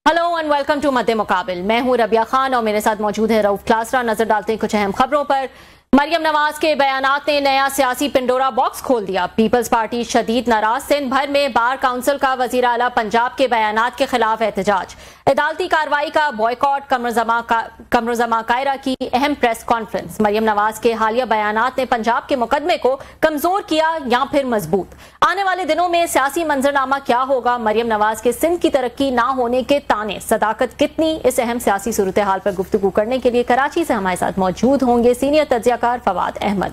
Hello and welcome to मध्य मुकाबिल। मैं हूं रबिया खान और मेरे साथ मौजूद है रऊफ क्लासरा। नजर डालते हैं कुछ अहम खबरों पर। मरियम नवाज के बयानात ने नया सियासी पिंडोरा बॉक्स खोल दिया। पीपल्स पार्टी शदीद नाराज। सिंध भर में बार काउंसिल का वजीर आला पंजाब के बयानात के खिलाफ एहतजाज। अदालती कार्रवाई का बॉयकॉट। कमरुज़्ज़मा कायरा की अहम प्रेस कॉन्फ्रेंस। मरियम नवाज के हालिया बयानात ने पंजाब के मुकदमे को कमजोर किया या फिर मजबूत। आने वाले दिनों में सियासी मंजरनामा क्या होगा? मरियम नवाज के सिंध की तरक्की ना होने के ताने, सदाकत कितनी? इस अहम सियासी सूरत हाल पर गुफ्तगू करने के लिए कराची से हमारे साथ मौजूद होंगे सीनियर तज्जियाकार फवाद अहमद।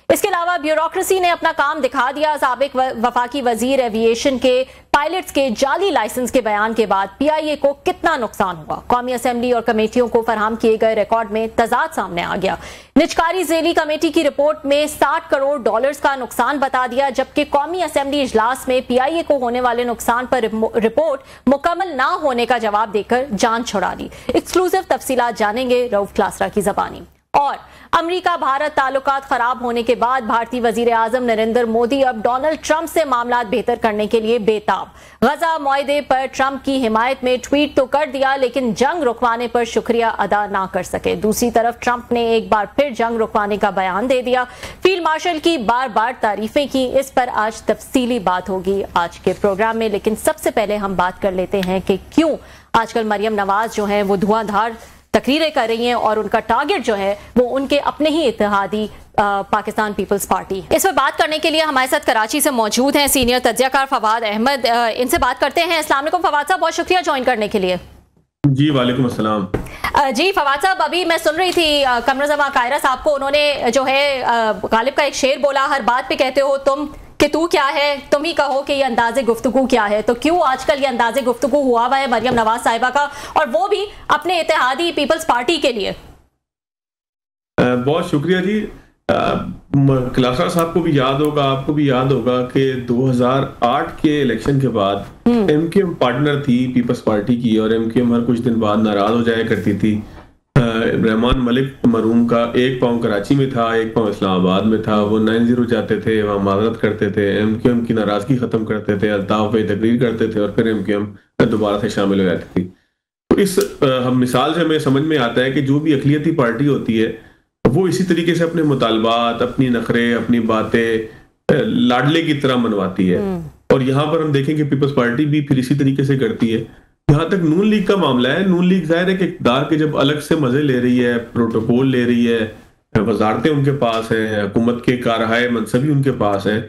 इसके अलावा ब्यूरोक्रेसी ने अपना काम दिखा दिया। साबिक वफाकी वजीर एविएशन के पायलट्स के जाली लाइसेंस के बयान के बाद पीआईए को कितना नुकसान हुआ? कौमी असेंबली और कमेटियों को फराहम किए गए रिकॉर्ड में तजाद सामने आ गया। निजकारी झेली कमेटी की रिपोर्ट में $60 करोड़ का नुकसान बता दिया, जबकि कौमी असेंबली इजलास में पीआईए को होने वाले नुकसान पर रिपोर्ट मुकम्मल ना होने का जवाब देकर जान छुड़ा ली। एक्सक्लूसिव तफसीलात जानेंगे रऊफ क्लासरा की जबानी। और अमेरिका भारत ताल्लुकात खराब होने के बाद भारतीय वजीर आजम नरेंद्र मोदी अब डोनाल्ड ट्रंप से मामलात बेहतर करने के लिए बेताब। गजा मुआहदे पर ट्रंप की हिमायत में ट्वीट तो कर दिया, लेकिन जंग रुकवाने पर शुक्रिया अदा ना कर सके। दूसरी तरफ ट्रंप ने एक बार फिर जंग रुकवाने का बयान दे दिया। फील्ड मार्शल की बार बार तारीफें की। इस पर आज तफसीली बात होगी आज के प्रोग्राम में, लेकिन सबसे पहले हम बात कर लेते हैं कि क्यों आजकल मरियम नवाज जो है वो धुआंधार तकरीरें कर रही हैं और उनका टारगेट जो है वो उनके अपने ही इत्तेहादी पाकिस्तान पीपल्स पार्टी। इस पर बात करने के लिए हमारे साथ कराची से मौजूद हैं सीनियर तज्जियाकार फवाद अहमद। इनसे बात करते हैं। अस्सलाम वालेकुम फवाद साहब, बहुत शुक्रिया ज्वाइन करने के लिए। जी वालेकुम अस्सलाम। जी फवाद साहब, अभी मैं सुन रही थी कमरुज़्ज़मा कायरा साहब को, उन्होंने जो है गालिब का एक शेर बोला, हर बात पे कहते हो तुम कि तू क्या है, तुम ही कहो कि ये अंदाजे गुफ्तगू क्या है। तो क्यों आजकल ये अंदाजे गुफ्तगू हुआ हुआ है मरियम नवाज साहिबा का, और वो भी अपने इत्तेहादी पीपल्स पार्टी के लिए? बहुत शुक्रिया जी। क्लासरा साहब को भी याद होगा, आपको भी याद होगा कि 2008 के इलेक्शन के बाद एमक्यूएम पार्टनर थी पीपल्स पार्टी की, और एमक्यूएम हर कुछ दिन बाद नाराज हो जाया करती थी। रहमान मलिक मरहूम का एक पाँव कराची में था, एक पाँव इस्लामाबाद में था। वो 9-0 जाते थे, वहाँ माजरत करते थे, एमक्यूएम की नाराजगी खत्म करते थे, अल्ताफ पे तकरीर करते थे, और फिर एमक्यूएम दोबारा से शामिल हो जाती थी। तो इस मिसाल से हमें समझ में आता है कि जो भी अक़लियती पार्टी होती है वो इसी तरीके से अपने मुतालबात, अपनी नखरे, अपनी बातें लाडले की तरह मनवाती है। और यहाँ पर हम देखें कि पीपल्स पार्टी भी फिर इसी तरीके से करती है। जहां तक नून लीग का मामला है, नून लीग जाहिर है कि इक़्तिदार के जब अलग से मजे ले रही है, प्रोटोकॉल ले रही है, वजारतें उनके पास हैं, हुकूमत के कारहाय मनसबी उनके पास हैं,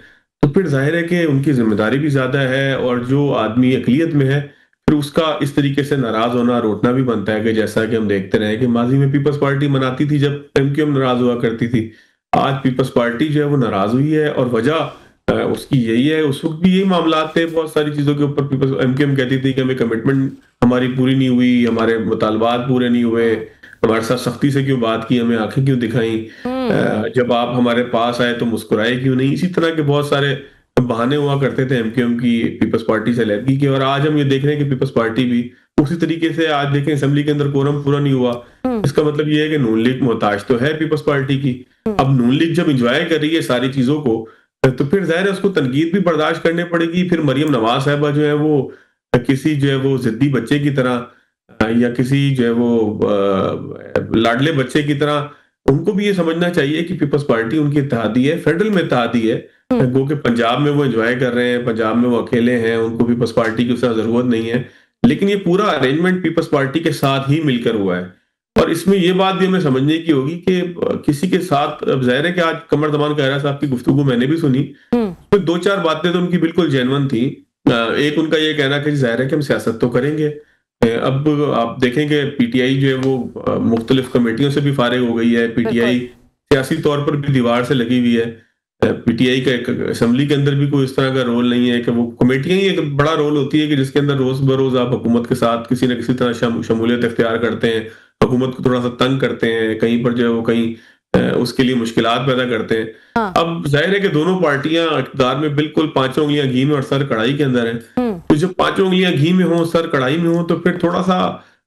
तो फिर जाहिर है कि उनकी जिम्मेदारी भी ज्यादा है, और जो आदमी अक़लियत में है फिर उसका इस तरीके से नाराज होना, रोटना भी बनता है। कि जैसा कि हम देखते रहे कि माजी में पीपल्स पार्टी मनाती थी जब एमक्यूएम नाराज हुआ करती थी, आज पीपल्स पार्टी जो है वो नाराज हुई है, और वजह उसकी यही है। उस वक्त भी यही मामला थे, बहुत सारी चीजों के ऊपर पीपल्स एमक्यूएम कहती थी कि हमें कमिटमेंट हमारी पूरी नहीं हुई, हमारे मुतालबात पूरे नहीं हुए, हमारे साथ सख्ती से क्यों बात की, हमें आंखें क्यों दिखाई, जब आप हमारे पास आए तो मुस्कुराए क्यों नहीं। इसी तरह के बहुत सारे बहाने हुआ करते थे एमक्यूएम की पीपल्स पार्टी से अलहदगी के। और आज हम ये देख रहे हैं कि पीपल्स पार्टी भी उसी तरीके से, आज देखें असेंबली के अंदर कोरम पूरा नहीं हुआ। इसका मतलब ये है कि नून लीग मोहताज तो है पीपल्स पार्टी की। अब नून लीग जब इंजॉय कर रही है सारी चीजों को, तो फिर जाहिर है उसको तनकीद भी बर्दाश्त करनी पड़ेगी। फिर मरियम नवाज साहिबा जो है वो किसी जो है वो जिद्दी बच्चे की तरह, या किसी जो है वो लाडले बच्चे की तरह, उनको भी ये समझना चाहिए कि पीपल्स पार्टी उनकी इत्तेहादी है, फेडरल में इत्तेहादी है। गो कि पंजाब में वो एंजॉय कर रहे हैं, पंजाब में वो अकेले हैं, उनको पीपल्स पार्टी की उसका जरूरत नहीं है। लेकिन ये पूरा अरेंजमेंट पीपल्स पार्टी के साथ ही मिलकर हुआ है। और इसमें ये बात भी हमें समझने की होगी कि किसी के साथ, अब जाहिर है कि आज कमरुज़्ज़मा कायरा साहब की गुफ्तगू मैंने भी सुनी, तो 2-4 बातें तो उनकी बिल्कुल जेन्युइन थी। एक उनका ये कहना कि जाहिर है कि हम सियासत तो करेंगे। अब आप देखें कि पीटीआई जो है वो मुख्तलिफ कमेटियों से भी फारिग हो गई है। पीटीआई सियासी तौर पर भी दीवार से लगी हुई है। पीटीआई का एक असेंबली के अंदर भी कोई इस तरह का रोल नहीं है कि वो कमेटियां ही एक बड़ा रोल होती है कि जिसके अंदर रोज बरोज आप हुकूमत के साथ किसी न किसी तरह शमूलियत इख्तियार करते हैं, हुकूमत को थोड़ा सा तंग करते हैं, कहीं पर जो है वो कहीं उसके लिए मुश्किलात पैदा करते हैं। हाँ। अब जाहिर है कि दोनों पार्टियां इक़्तिदार में बिल्कुल पांचों उंगलियां घी में और सर कढ़ाई के अंदर है। तो जब पांचों उंगलियां घी में हो, सर कढ़ाई में हो, तो फिर थोड़ा सा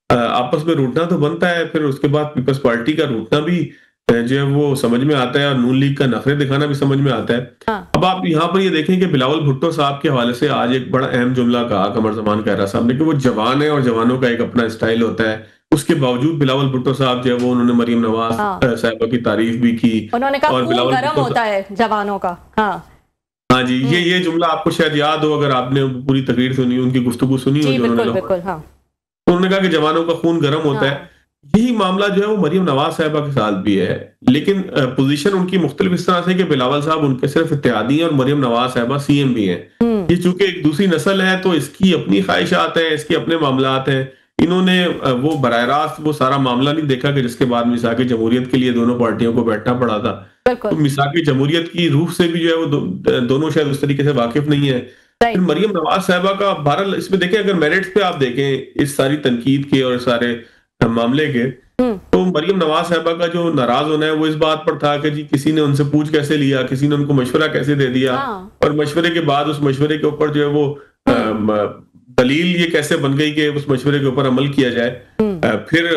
आपस में रूठना तो बनता है। फिर उसके बाद पीपल्स पार्टी का रूठना भी जो है वो समझ में आता है और नून लीग का नखरे दिखाना भी समझ में आता है। हाँ, अब आप यहाँ पर ये देखें कि बिलावल भुट्टो साहब के हवाले से आज एक बड़ा अहम जुमला कहा कमर जमान कहरा साहब ने कि वो जवान है और जवानों का एक अपना स्टाइल होता है। उसके बावजूद बिलावल भुट्टो साहब जो है वो उन्होंने मरियम नवाज हाँ। साहिबा की तारीफ भी की उन्होंने कहा और खून बिलावल गर्म भुट्टो होता है जवानों का। हाँ हाँ जी, ये जुमला आपको शायद याद हो अगर आपने पूरी तकरीर सुनी, उनकी गुफ्तगू सुनी हो जी, जो उन्होंने बिल्कुल लाहौर। बिल्कुल। हाँ तो उन्होंने कहा कि जवानों का खून गर्म होता है। हाँ यही मामला जो है वो मरियम नवाज साहिबा के साथ भी है, लेकिन पोजीशन उनकी मुख्तलिफ इस तरह से कि बिलावल साहब उनके सिर्फ इत्तेहादी हैं और मरियम नवाज साहिबा सीएम भी हैं। ये चूंकि एक दूसरी नस्ल है तो इसकी अपनी ख्वाहिशात हैं, इसके अपने मामलात हैं। इन्होंने वो बराह रास्त वो सारा मामला नहीं देखा कि जिसके बाद मिसाक जमहूरियत के लिए दोनों पार्टियों को बैठना पड़ा था। तो बिल्कुल मिसाक जमहूरियत की रूह से भी जो है वो दोनों शायद उस तरीके से वाकिफ नहीं है। फिर राइट। मरियम नवाज साहिबा का बहरहाल इसमें देखें, अगर मेरिट्स पे आप देखें इस सारी तनकीद के और सारे मामले के, तो मरियम नवाज साहिबा का जो नाराज होना है वो इस बात पर था कि जी किसी ने उनसे पूछ कैसे लिया, किसी ने उनको मशवरा कैसे दे दिया हाँ और मशवरे के बाद उस मशवरे के ऊपर जो है वो दलील ये कैसे बन गई कि उस मशवरे के ऊपर अमल किया जाए। फिर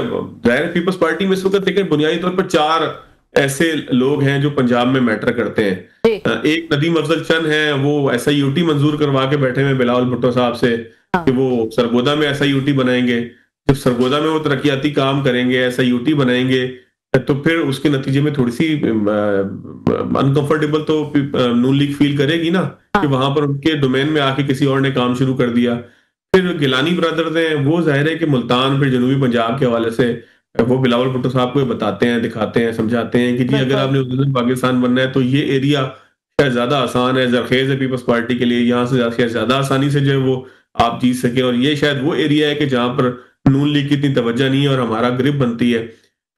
जाहिर पीपल्स पार्टी में इस वक्त देखें बुनियादी तौर पर 4 ऐसे लोग हैं जो पंजाब में मैटर करते हैं। जी एक नदीम अफजल चंद है, वो SIUT मंजूर करवा के बैठे हुए बिलावल भुट्टो साहब से कि वो सरगोदा में SIUT बनाएंगे। जब सरगोदा में वो तरक्याती काम करेंगे, SIUT बनाएंगे, तो फिर उसके नतीजे में थोड़ी सी अनकंफर्टेबल तो नून लीग फील करेगी ना कि वहां पर उनके डोमेन में आके किसी और ने काम शुरू कर दिया। फिर गिलानी ब्रदर्स हैं, वो जाहिर है कि मुल्तान फिर जनूबी पंजाब के हवाले से वो बिलावल भुट्टो साहब को बताते हैं, दिखाते हैं, समझाते हैं कि जी अगर आपने उस पाकिस्तान बनना है तो ये एरिया शायद ज्यादा आसान है, जरखेज है पीपल्स पार्टी के लिए, यहाँ से शायद ज्यादा आसानी से जो है वो आप जीत सके और ये शायद वो एरिया है कि जहां पर नून लीग की इतनी तवज्जो नहीं है और हमारा ग्रिप बनती है।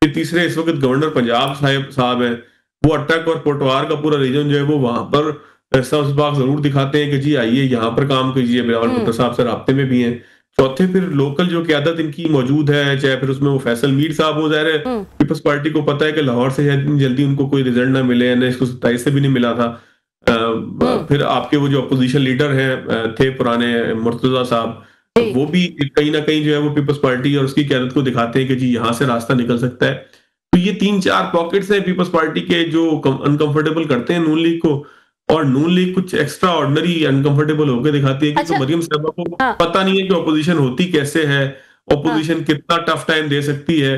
फिर तीसरे इस वक्त गवर्नर पंजाब साहब हैं, वो अटक और पोटवार का पूरा रीजन जो है वो वहां पर सबक जरूर दिखाते हैं कि जी आइए यहाँ पर काम कीजिए, बिलावल भुट्टो साहब से राब्ते में भी हैं। चौथे फिर लोकल जो क्यादत इनकी मौजूद है, चाहे फिर उसमें वो फैसल मीर साहब हो, जाहिर है पीपल्स पार्टी को पता है कि लाहौर से शायद जल्दी उनको कोई रिजल्ट ना मिले, न 127 से भी नहीं मिला था। फिर आपके वो जो अपोजिशन लीडर हैं थे पुराने मुर्तजा साहब, वो भी कहीं ना कहीं जो है वो पीपल्स पार्टी और उसकी क्यादत को दिखाते हैं कि जी यहाँ से रास्ता निकल सकता है। तो ये 3-4 पॉकेट्स हैं पीपल्स पार्टी के जो अनकंफर्टेबल करते हैं नून लीग को, और नून लीग कुछ एक्स्ट्रा ऑर्डिनरी अनकंफर्टेबल होकर दिखाती है कि अच्छा, तो मरियम साहिबा को पता नहीं है कि ऑपोजिशन होती कैसे है, ऑपोजिशन कितना टफ टाइम दे सकती है,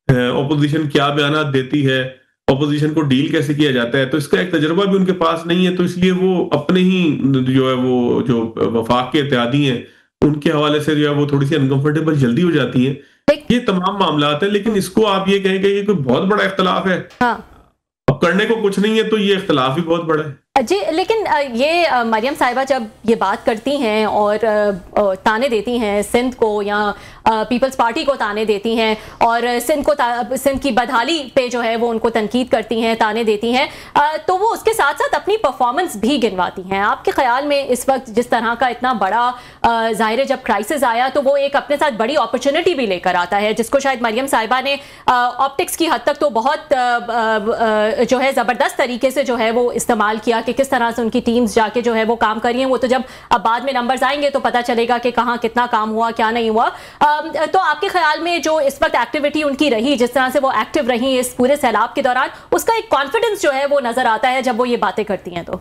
ऑपोजिशन क्या बयान देती है, ऑपोजिशन को डील कैसे किया जाता है। तो इसका एक तजुर्बा भी उनके पास नहीं है, तो इसलिए वो अपने ही जो है वो जो वफाक के इत्तेहादी हैं उनके हवाले से जो है वो थोड़ी सी अनकंफर्टेबल जल्दी हो जाती है। ये तमाम मामला है, लेकिन इसको आप ये कहें कि ये कोई बहुत बड़ा इख्तलाफ है, अब करने को कुछ नहीं है, तो ये इख्तलाफ भी बहुत बड़ा है जी। लेकिन ये मरियम साहिबा जब ये बात करती हैं और ताने देती हैं सिंध को या पीपल्स पार्टी को ताने देती हैं और सिंध की बदहाली पे जो है वो उनको तनकीद करती हैं, ताने देती हैं, तो वो उसके साथ साथ अपनी परफॉर्मेंस भी गिनवाती हैं। आपके ख्याल में इस वक्त जिस तरह का इतना बड़ा जाहिर जब क्राइसिस आया तो वो एक अपने साथ बड़ी अपॉर्चुनिटी भी लेकर आता है, जिसको शायद मरियम साहिबा ने ऑप्टिक्स की हद तक तो बहुत जो है ज़बरदस्त तरीके से जो है वो इस्तेमाल किया कि किस तरह से उनकी टीम्स जाके जो है वो काम कर रही हैं। वो तो जब अब बाद में नंबर्स आएंगे तो पता चलेगा कि कहाँ कितना काम हुआ क्या नहीं हुआ। तो आपके ख्याल में जो इस वक्त एक्टिविटी उनकी रही, जिस तरह से वो एक्टिव रही इस पूरे सैलाब के दौरान, उसका एक कॉन्फिडेंस जो है वो नजर आता है जब वो ये बातें करती हैं। तो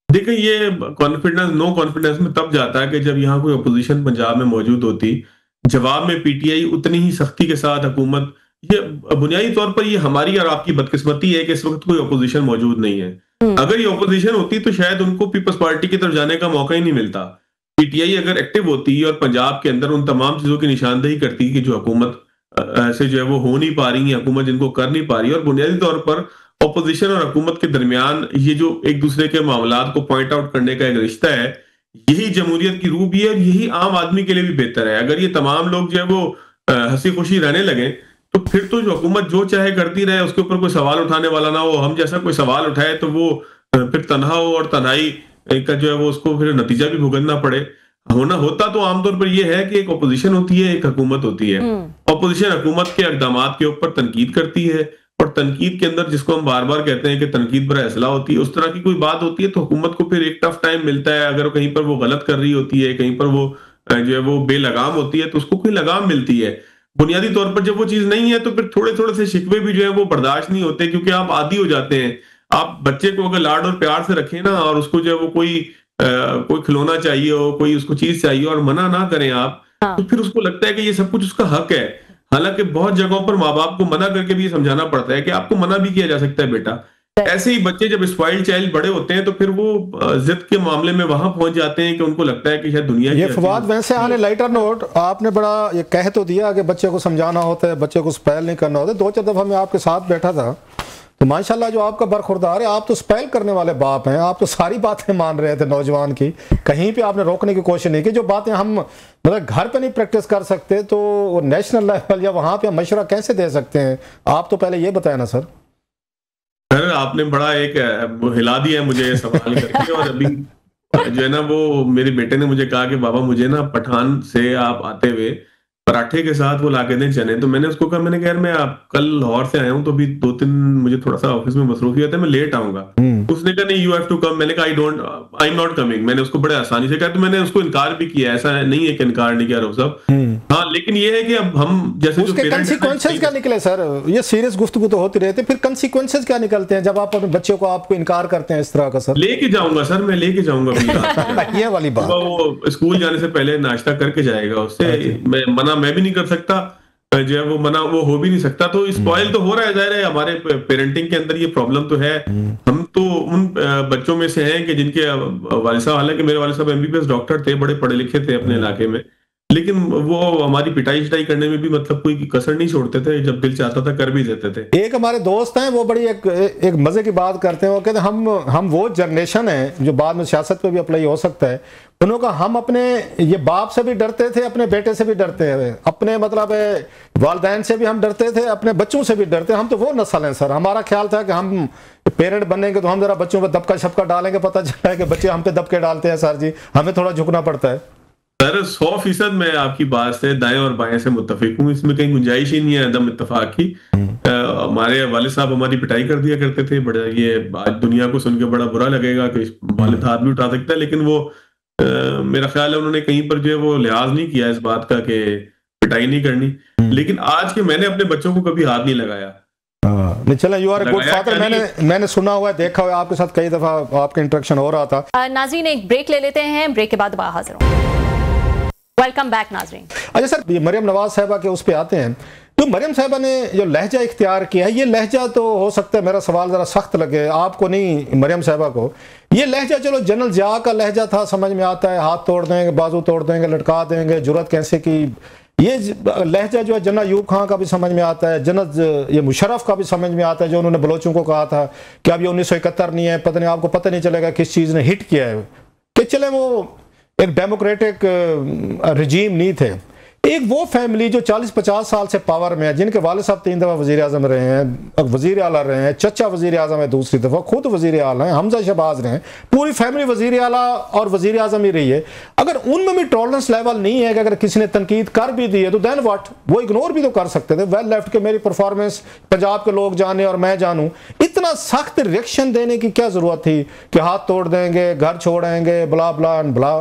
देखिए ये कॉन्फिडेंस नो कॉन्फिडेंस में तब जाता है कि जब यहाँ कोई अपोजिशन पंजाब में मौजूद होती, जवाब में PTI उतनी ही सख्ती के साथ हुकूमत, ये बुनियादी तौर पर ये हमारी और आपकी बदकिस्मती है कि इस वक्त कोई अपोजिशन मौजूद नहीं है। अगर ये अपोजिशन होती तो शायद उनको पीपल्स पार्टी की तरफ जाने का मौका ही नहीं मिलता। PTI अगर एक्टिव होती और पंजाब के अंदर उन तमाम चीजों की निशानदेही करती कि जो हुकूमत ऐसे जो है वो हो नहीं पा रही है, हुकूमत जिनको कर नहीं पा रही है, और बुनियादी तौर पर अपोजिशन और हुकूमत के दरमियान ये जो एक दूसरे के मामलात को पॉइंट आउट करने का एक रिश्ता है, यही जमहूरियत की रूह भी है और यही आम आदमी के लिए भी बेहतर है। अगर ये तमाम लोग जो है वो हंसी खुशी रहने लगे तो फिर तो जो हुकूमत जो चाहे करती रहे, उसके ऊपर कोई सवाल उठाने वाला ना हो, हम जैसा कोई सवाल उठाए तो वो फिर तनहा हो और तन्हाई का जो है वो उसको फिर नतीजा भी भुगतना पड़े। होता तो आमतौर पर यह है कि एक अपोजिशन होती है, एक हुकूमत होती है। अपोजिशन हुकूमत के इक़दामात के ऊपर तनकीद करती है और तनकीद के अंदर, जिसको हम बार बार कहते हैं कि तनकीद बड़ा असला होती है, उस तरह की कोई बात होती है तो हुकूमत को फिर एक टफ टाइम मिलता है। अगर कहीं पर वो गलत कर रही होती है, कहीं पर वो जो है वो बेलगाम होती है, तो उसको कोई लगाम मिलती है। बुनियादी तौर पर जब वो चीज नहीं है तो फिर थोड़े थोड़े से शिकवे भी जो है वो बर्दाश्त नहीं होते, क्योंकि आप आदी हो जाते हैं। आप बच्चे को अगर लाड और प्यार से रखें ना, और उसको जो है वो कोई खिलौना चाहिए हो, कोई उसको चीज चाहिए और मना ना करें आप, तो फिर उसको लगता है कि ये सब कुछ उसका हक है। हालांकि बहुत जगहों पर माँ बाप को मना करके भी ये समझाना पड़ता है कि आपको मना भी किया जा सकता है बेटा। ऐसे ही बच्चे जब स्पॉइल्ड चाइल्ड बड़े होते हैं तो फिर वो जिद के मामले में वहां पहुंच जाते हैं कि उनको लगता है कि शायद दुनिया ये फवाद वैसे आने लाइटर नोट आपने बड़ा ये कह तो दिया कि बच्चे को समझाना होता है, बच्चे को स्पेल नहीं करना होता। 2-4 दफा मैं आपके साथ बैठा था तो माशाल्लाह जो आपका बरखुरदार है, आप तो स्पेल करने वाले बाप हैं, आप तो सारी बातें मान रहे थे नौजवान की, कहीं पे आपने रोकने की कोशिश नहीं की। जो बातें हम मतलब घर पे नहीं प्रैक्टिस कर सकते तो नेशनल लेवल या वहां पे मशवरा कैसे दे सकते हैं? आप तो पहले ये बताया ना सर। सर आपने बड़ा एक हिला दिया मुझे सवाल करके। और अभी जो है ना वो मेरे बेटे ने मुझे कहा कि बाबा मुझे ना पठान से आप आते हुए पराठे के साथ वो लाके दें चने। तो मैंने उसको कहा, मैंने कहा यार मैं आप कल लाहौर से आया हूँ तो अभी 2-3 मुझे थोड़ा सा ऑफिस में मसरूफियत है, मैं लेट आऊंगा। उसने कहा नहीं यू हैव टू कम। मैंने कहा आई एम नॉट कमिंग। मैंने उसको बड़े आसानी से कहा, तो मैंने उसको इनकार भी किया, ऐसा नहीं है कि इनकार नहीं किया साहब। हाँ लेकिन ये है कि अब हम जैसे उसके कंसीक्वेंसेस क्या निकले सर? ये सीरियस गुफ्तगू तो होती रहती है, फिर कंसीक्वेंसेस क्या निकलते हैं जब आप अपने बच्चे को आपको इनकार करते हैं इस तरह का? सर लेके जाऊंगा सर, मैं लेके जाऊंगा ये वाली बात। वो स्कूल जाने से पहले नाश्ता करके जाएगा, उससे मैं भी नहीं कर सकता, जो है वो मना वो हो भी नहीं सकता। तो स्पॉइल तो हो रहा है, जाहिर है हमारे पेरेंटिंग के अंदर ये प्रॉब्लम तो है। हम तो उन बच्चों में से हैं कि जिनके वालिद साहब, हालांकि मेरे वालिद साहब एमबीबीएस डॉक्टर थे, बड़े पढ़े लिखे थे अपने इलाके में, लेकिन वो हमारी पिटाई शिटाई करने में भी मतलब कोई कसर नहीं छोड़ते थे, जब दिल चाहता था कर भी देते थे। एक हमारे दोस्त हैं वो बड़ी एक मजे की बात करते हैं, वो कहते हैं हम वो जनरेशन है जो बाद में सियासत पे भी अप्लाई हो सकता है। उन्होंने कहा हम अपने ये बाप से भी डरते थे, अपने बेटे से भी डरते हैं, अपने मतलब वालदैन से भी हम डरते थे, अपने बच्चों से भी डरते। हम तो वो नस्ल हैं सर। हमारा ख्याल था कि हम पेरेंट बनेंगे तो हम जरा बच्चों पर दबका छपका डालेंगे, पता चला है कि बच्चे हम पे दबके डालते हैं सर जी, हमें थोड़ा झुकना पड़ता है। सर 100% मैं आपकी बात से दाएं और बाएं से मुत्तफिक हूँ, इसमें कहीं गुंजाइश ही नहीं है अदम इत्तफाक की। हमारे वालिद साहब हमारी पिटाई कर दिया करते थे, बड़ा ये आज दुनिया को सुन के बड़ा बुरा लगेगा कि वालिद हाथ भी उठा सकता है, लेकिन वो मेरा ख्याल है उन्होंने कहीं पर जो है वो लिहाज नहीं किया इस बात का कि पिटाई नहीं करनी। लेकिन आज के मैंने अपने बच्चों को कभी हाथ नहीं लगाया। नहीं चला, यू आर गुड फादर। मैंने सुना हुआ है, देखा हुआ आपके साथ कई दफा आपका इंटरेक्शन हो रहा था। नाज़रीन एक ब्रेक ले लेते हैं, ब्रेक के बाद दोबारा हाजिर होंगे। वेलकम बैक नाज़रीन। अच्छा सर, ये मरियम नवाज साहिबा के उस पे आते हैं, तो मरियम साहिबा ने जो लहजा इख्तियार किया है, ये लहजा तो हो सकता है मेरा सवाल जरा सख्त लगे आपको, नहीं मरियम साहिबा को। ये लहजा चलो जनरल ज़िया का लहजा था, समझ में आता है, हाथ तोड़ देंगे, बाजू तोड़ देंगे, लटका देंगे, जुर्रत कैसे की। ये लहजा जो है जनरल अयूब खान का भी समझ में आता है, जनरल ये मुशर्रफ का भी समझ में आता है, जो उन्होंने बलोचों को कहा था कि अब ये 1971 नहीं है, पता नहीं आपको पता नहीं चलेगा किस चीज़ ने हिट किया है। कि चले वो एक डेमोक्रेटिक रजीम नहीं थे। एक वो फैमिली जो 40-50 साल से पावर में है, जिनके वालिद साहब 3 दफ़ा वज़ीर आज़म रहे हैं, वज़ीर आला रहे हैं, चचा वज़ीर आज़म है दूसरी दफ़ा, खुद वज़ीर आला हैं, हमजा शहबाज रहे हैं, पूरी फैमिली वज़ीर आला और वज़ीर आज़म ही रही है। अगर उनमें भी टॉलरेंस लेवल नहीं है कि अगर किसी ने तनकीद कर भी दी है तो दैन व्हाट, वो इग्नोर भी तो कर सकते थे। वेल लेफ्ट के मेरी परफॉर्मेंस पंजाब के लोग जाने और मैं जानूँ, इतना सख्त रिएक्शन देने की क्या ज़रूरत थी कि हाथ तोड़ देंगे, घर छोड़ेंगे, ब्ला ब्ला एंड ब्ला।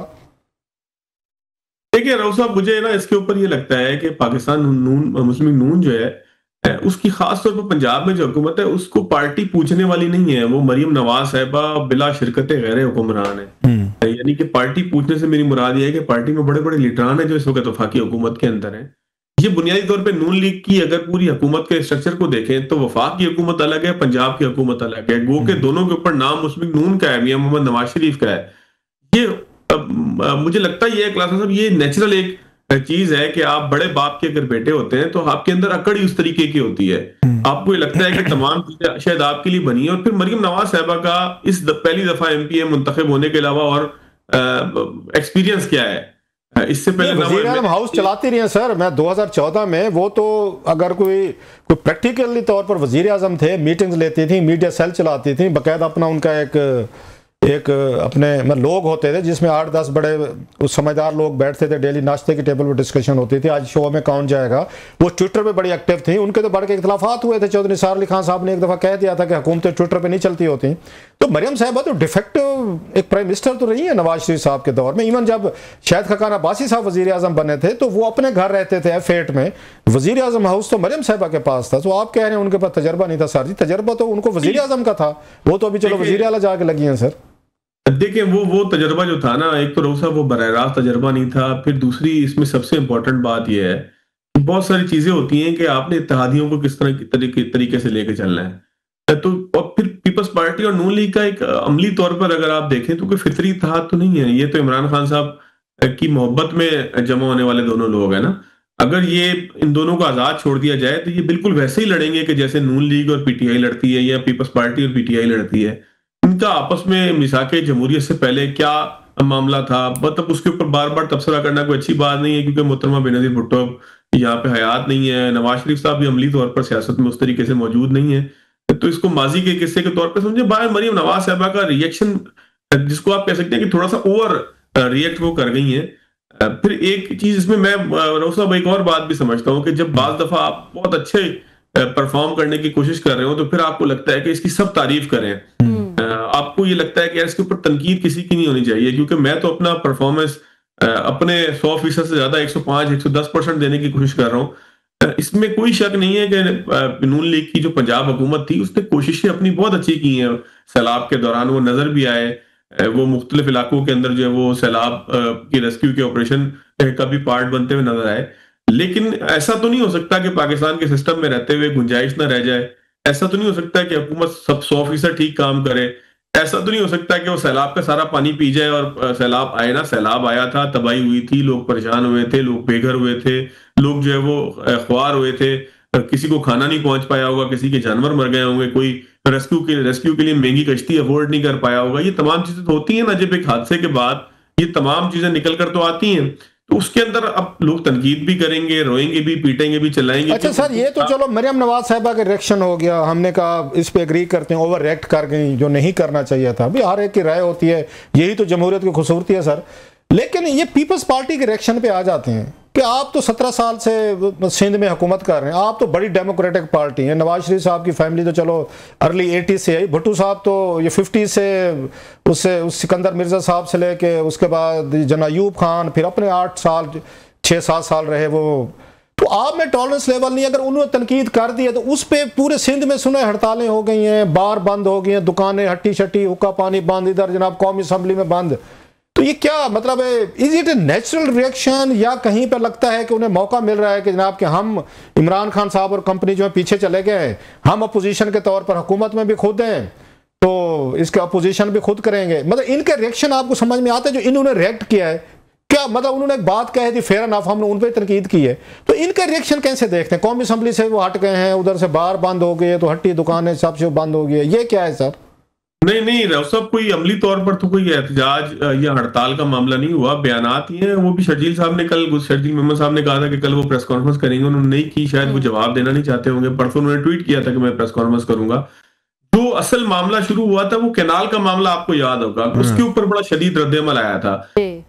देखिए राव साहब, मुझे ना इसके ऊपर ये लगता है कि पाकिस्तान मुस्लिम नून जो है उसकी खास तौर पर पंजाब में जो हुकूमत है उसको पार्टी पूछने वाली नहीं है। वो मरियम नवाज साहिबा बिला शिरकत गैर हुक्मरान है। यानी कि पार्टी पूछने से मेरी मुराद ये है कि पार्टी में बड़े बड़े लीडरान है जो इस वक्त वफाकी हुकूमत के अंदर है। ये बुनियादी तौर पर नून लीग की अगर पूरी हुकूमत के स्ट्रक्चर को देखें तो वफाक की हुकूमत अलग है, पंजाब की हुकूमत अलग है। गो के दोनों के ऊपर नाम मुस्लिम नून का है, मियां मोहम्मद नवाज शरीफ का है। ये मुझे लगता है ये क्लास साहब ये नेचुरल एक चीज है कि आप बड़े बाप के अगर बेटे होते हैं तो आपके अंदर अकड़ ही उस तरीके की होती है। आपको ये लगता है कि तमाम चीजें शायद आपके लिए बनी है। और फिर मरियम नवाज साहिबा का इस पहली दफा एमपीए मुंतखब होने के अलावा और एक्सपीरियंस क्या है? इससे पहले वज़ीर आज़म हाउस चलाती रही है सर। मैं 2014 में वो तो अगर कोई प्रैक्टिकली तौर पर वज़ीर आज़म थे, मीटिंग्स लेती थी, मीडिया सेल चलाती थी, बाकायदा अपना उनका एक अपने लोग होते थे जिसमें 8-10 बड़े समझदार लोग बैठते थे, डेली नाश्ते की टेबल पर डिस्कशन होती थी। आज शो में कौन जाएगा। वो ट्विटर पे बड़ी एक्टिव थी, उनके तो बड़े इख्तलाफात हुए थे। चौधरी निसार अली खान साहब ने एक दफ़ा कह दिया था कि हुकूमतें ट्विटर पे नहीं चलती होती। तो मरियम साहिबा तो डिफेक्टिव एक प्राइम मिनिस्टर तो रही है नवाज शरीफ साहब के दौर में। इवन जब शाहिद खकान अब्बासी साहब वजीर आजम बने थे तो वो अपने घर रहते थे F8 में, वजीर आजम हाउस तो मरियम साहिबा के पास था। तो आप कह रहे हैं उनके पास तजर्बा नहीं था। सर जी तजर्बा तो उनको वजीर आजम का था, वो तो अभी चलो वजीर आला जाके लगी हैं सर। देखिए वो तजर्बा जो था ना, एक तो रऊसा वो बराह रास्त तजर्बा नहीं था, फिर दूसरी इसमें सबसे इंपॉर्टेंट बात यह है कि बहुत सारी चीजें होती हैं कि आपने इत्तेहादियों को किस तरह तरीके से लेके चलना है। तो और फिर पीपल्स पार्टी और नून लीग का एक अमली तौर पर अगर आप देखें तो कोई फितरी इत्तेहाद तो नहीं है, ये तो इमरान खान साहब की मोहब्बत में जमा होने वाले दोनों लोग हैं ना। अगर ये इन दोनों को आजाद छोड़ दिया जाए तो ये बिल्कुल वैसे ही लड़ेंगे कि जैसे नून लीग और पीटीआई लड़ती है या पीपल्स पार्टी और पीटीआई लड़ती है। इनका आपस में मिसाके जमहूरियत से पहले क्या मामला था, मतलब उसके ऊपर बार बार तबसरा करना कोई अच्छी बात नहीं है, क्योंकि मोहतरमा बेनजीर भुट्टो यहाँ पे हयात नहीं है, नवाज शरीफ साहब भी अमली तौर पर सियासत में उस तरीके से मौजूद नहीं है। तो इसको माजी के किस्से के तौर पर समझे। बाय मरियम नवाज साहबा का रिएक्शन, जिसको आप कह सकते हैं कि थोड़ा सा ओवर रिएक्ट वो कर गई हैं। फिर एक चीज इसमें मैं रऊसा भाई एक और बात भी समझता हूँ कि जब बाज दफा आप बहुत अच्छे परफॉर्म करने की कोशिश कर रहे हो तो फिर आपको लगता है कि इसकी सब तारीफ करें। आपको ये लगता है कि यार इसके ऊपर तनकीद किसी की नहीं होनी चाहिए, क्योंकि मैं तो अपना परफॉर्मेंस अपने 100% से ज्यादा 105-110% देने की कोशिश कर रहा हूँ। इसमें कोई शक नहीं है कि नून लीग की जो पंजाब हुकूमत थी उसने कोशिशें अपनी बहुत अच्छी की हैं। सैलाब के दौरान वो नजर भी आए, वो मुख्तलिफ इलाकों के अंदर जो है वो सैलाब की रेस्क्यू के ऑपरेशन का भी पार्ट बनते हुए नजर आए। लेकिन ऐसा तो नहीं हो सकता कि पाकिस्तान के सिस्टम में रहते हुए गुंजाइश ना रह जाए। ऐसा तो नहीं हो सकता कि हुकूमत सब 100% ठीक काम करे। ऐसा तो नहीं हो सकता कि वो सैलाब का सारा पानी पी जाए और सैलाब आए ना। सैलाब आया था, तबाही हुई थी, लोग परेशान हुए थे, लोग बेघर हुए थे, लोग जो है वो ख्वार हुए थे, किसी को खाना नहीं पहुंच पाया होगा, किसी के जानवर मर गए होंगे, कोई रेस्क्यू के लिए महंगी कश्ती अफोर्ड नहीं कर पाया होगा। ये तमाम चीजें तो होती हैं ना, जब एक हादसे के बाद ये तमाम चीजें निकल कर तो आती हैं। तो उसके अंदर अब लोग तनकीद भी करेंगे, रोएंगे भी, पीटेंगे भी, चिल्लाएंगे। अच्छा सर, ये तो चलो मरियम नवाज साहिबा का रिएक्शन हो गया, हमने कहा इस पे एग्री करते हैं, ओवर रिएक्ट कर गई जो नहीं करना चाहिए था। अभी हर एक की राय होती है, यही तो जमहूरियत की खूबसूरती है सर। लेकिन ये पीपल्स पार्टी के रिएक्शन पे आ जाते हैं कि आप तो 17 साल से सिंध में हुकूमत कर रहे हैं, आप तो बड़ी डेमोक्रेटिक पार्टी है। नवाज शरीफ साहब की फैमिली तो चलो अर्ली 80s से आई, भुट्टो साहब तो ये 50s से उससे उस सिकंदर मिर्जा साहब से लेके उसके बाद जना अयूब खान, फिर अपने 6-7 साल रहे वो। तो आप में टॉलरेंस लेवल नहीं, अगर उन्होंने तनकीद कर दी है तो उस पर पूरे सिंध में सुने हड़तालें हो गई हैं, बार बंद हो गई हैं, दुकानें हट्टी शट्टी हुक्का पानी बंद, इधर जनाब कौमी असम्बली में बंद। तो ये क्या मतलब है, is it a natural reaction या कहीं पर लगता है कि उन्हें मौका मिल रहा है कि जनाब कि हम इमरान खान साहब और कंपनी जो है पीछे चले गए, हम अपोजिशन के तौर पर हुकूमत में भी खुद हैं तो इसके अपोजिशन भी खुद करेंगे। मतलब इनके रिएक्शन आपको समझ में आता है जो इन्होंने रिएक्ट किया है, क्या मतलब उन्होंने एक बात कही थी फेयर एनफ, हमने उन पर तनकीद की है, तो इनके रिएक्शन कैसे देखते हैं? कौमी असम्बली से वो हट गए हैं, उधर से बार बंद हो गई है, तो हट्टी दुकानें सबसे बंद हो गई है, ये क्या है सर? नहीं सब कोई अमली तौर पर तो कोई एहतजाज या हड़ताल का मामला नहीं हुआ, बयानात ही हैं। वो भी शर्जील साहब ने कल, शर्जील मेमन साहब ने कहा था कि कल वो प्रेस कॉन्फ्रेंस करेंगे, उन्होंने नहीं की, शायद वो जवाब देना नहीं चाहते होंगे। परसों उन्होंने ट्वीट किया था कि मैं प्रेस कॉन्फ्रेंस करूंगा। जो असल मामला शुरू हुआ था वो कैनाल का मामला, आपको याद होगा, उसके ऊपर बड़ा शदीद रद्द-ए-अमल आया था।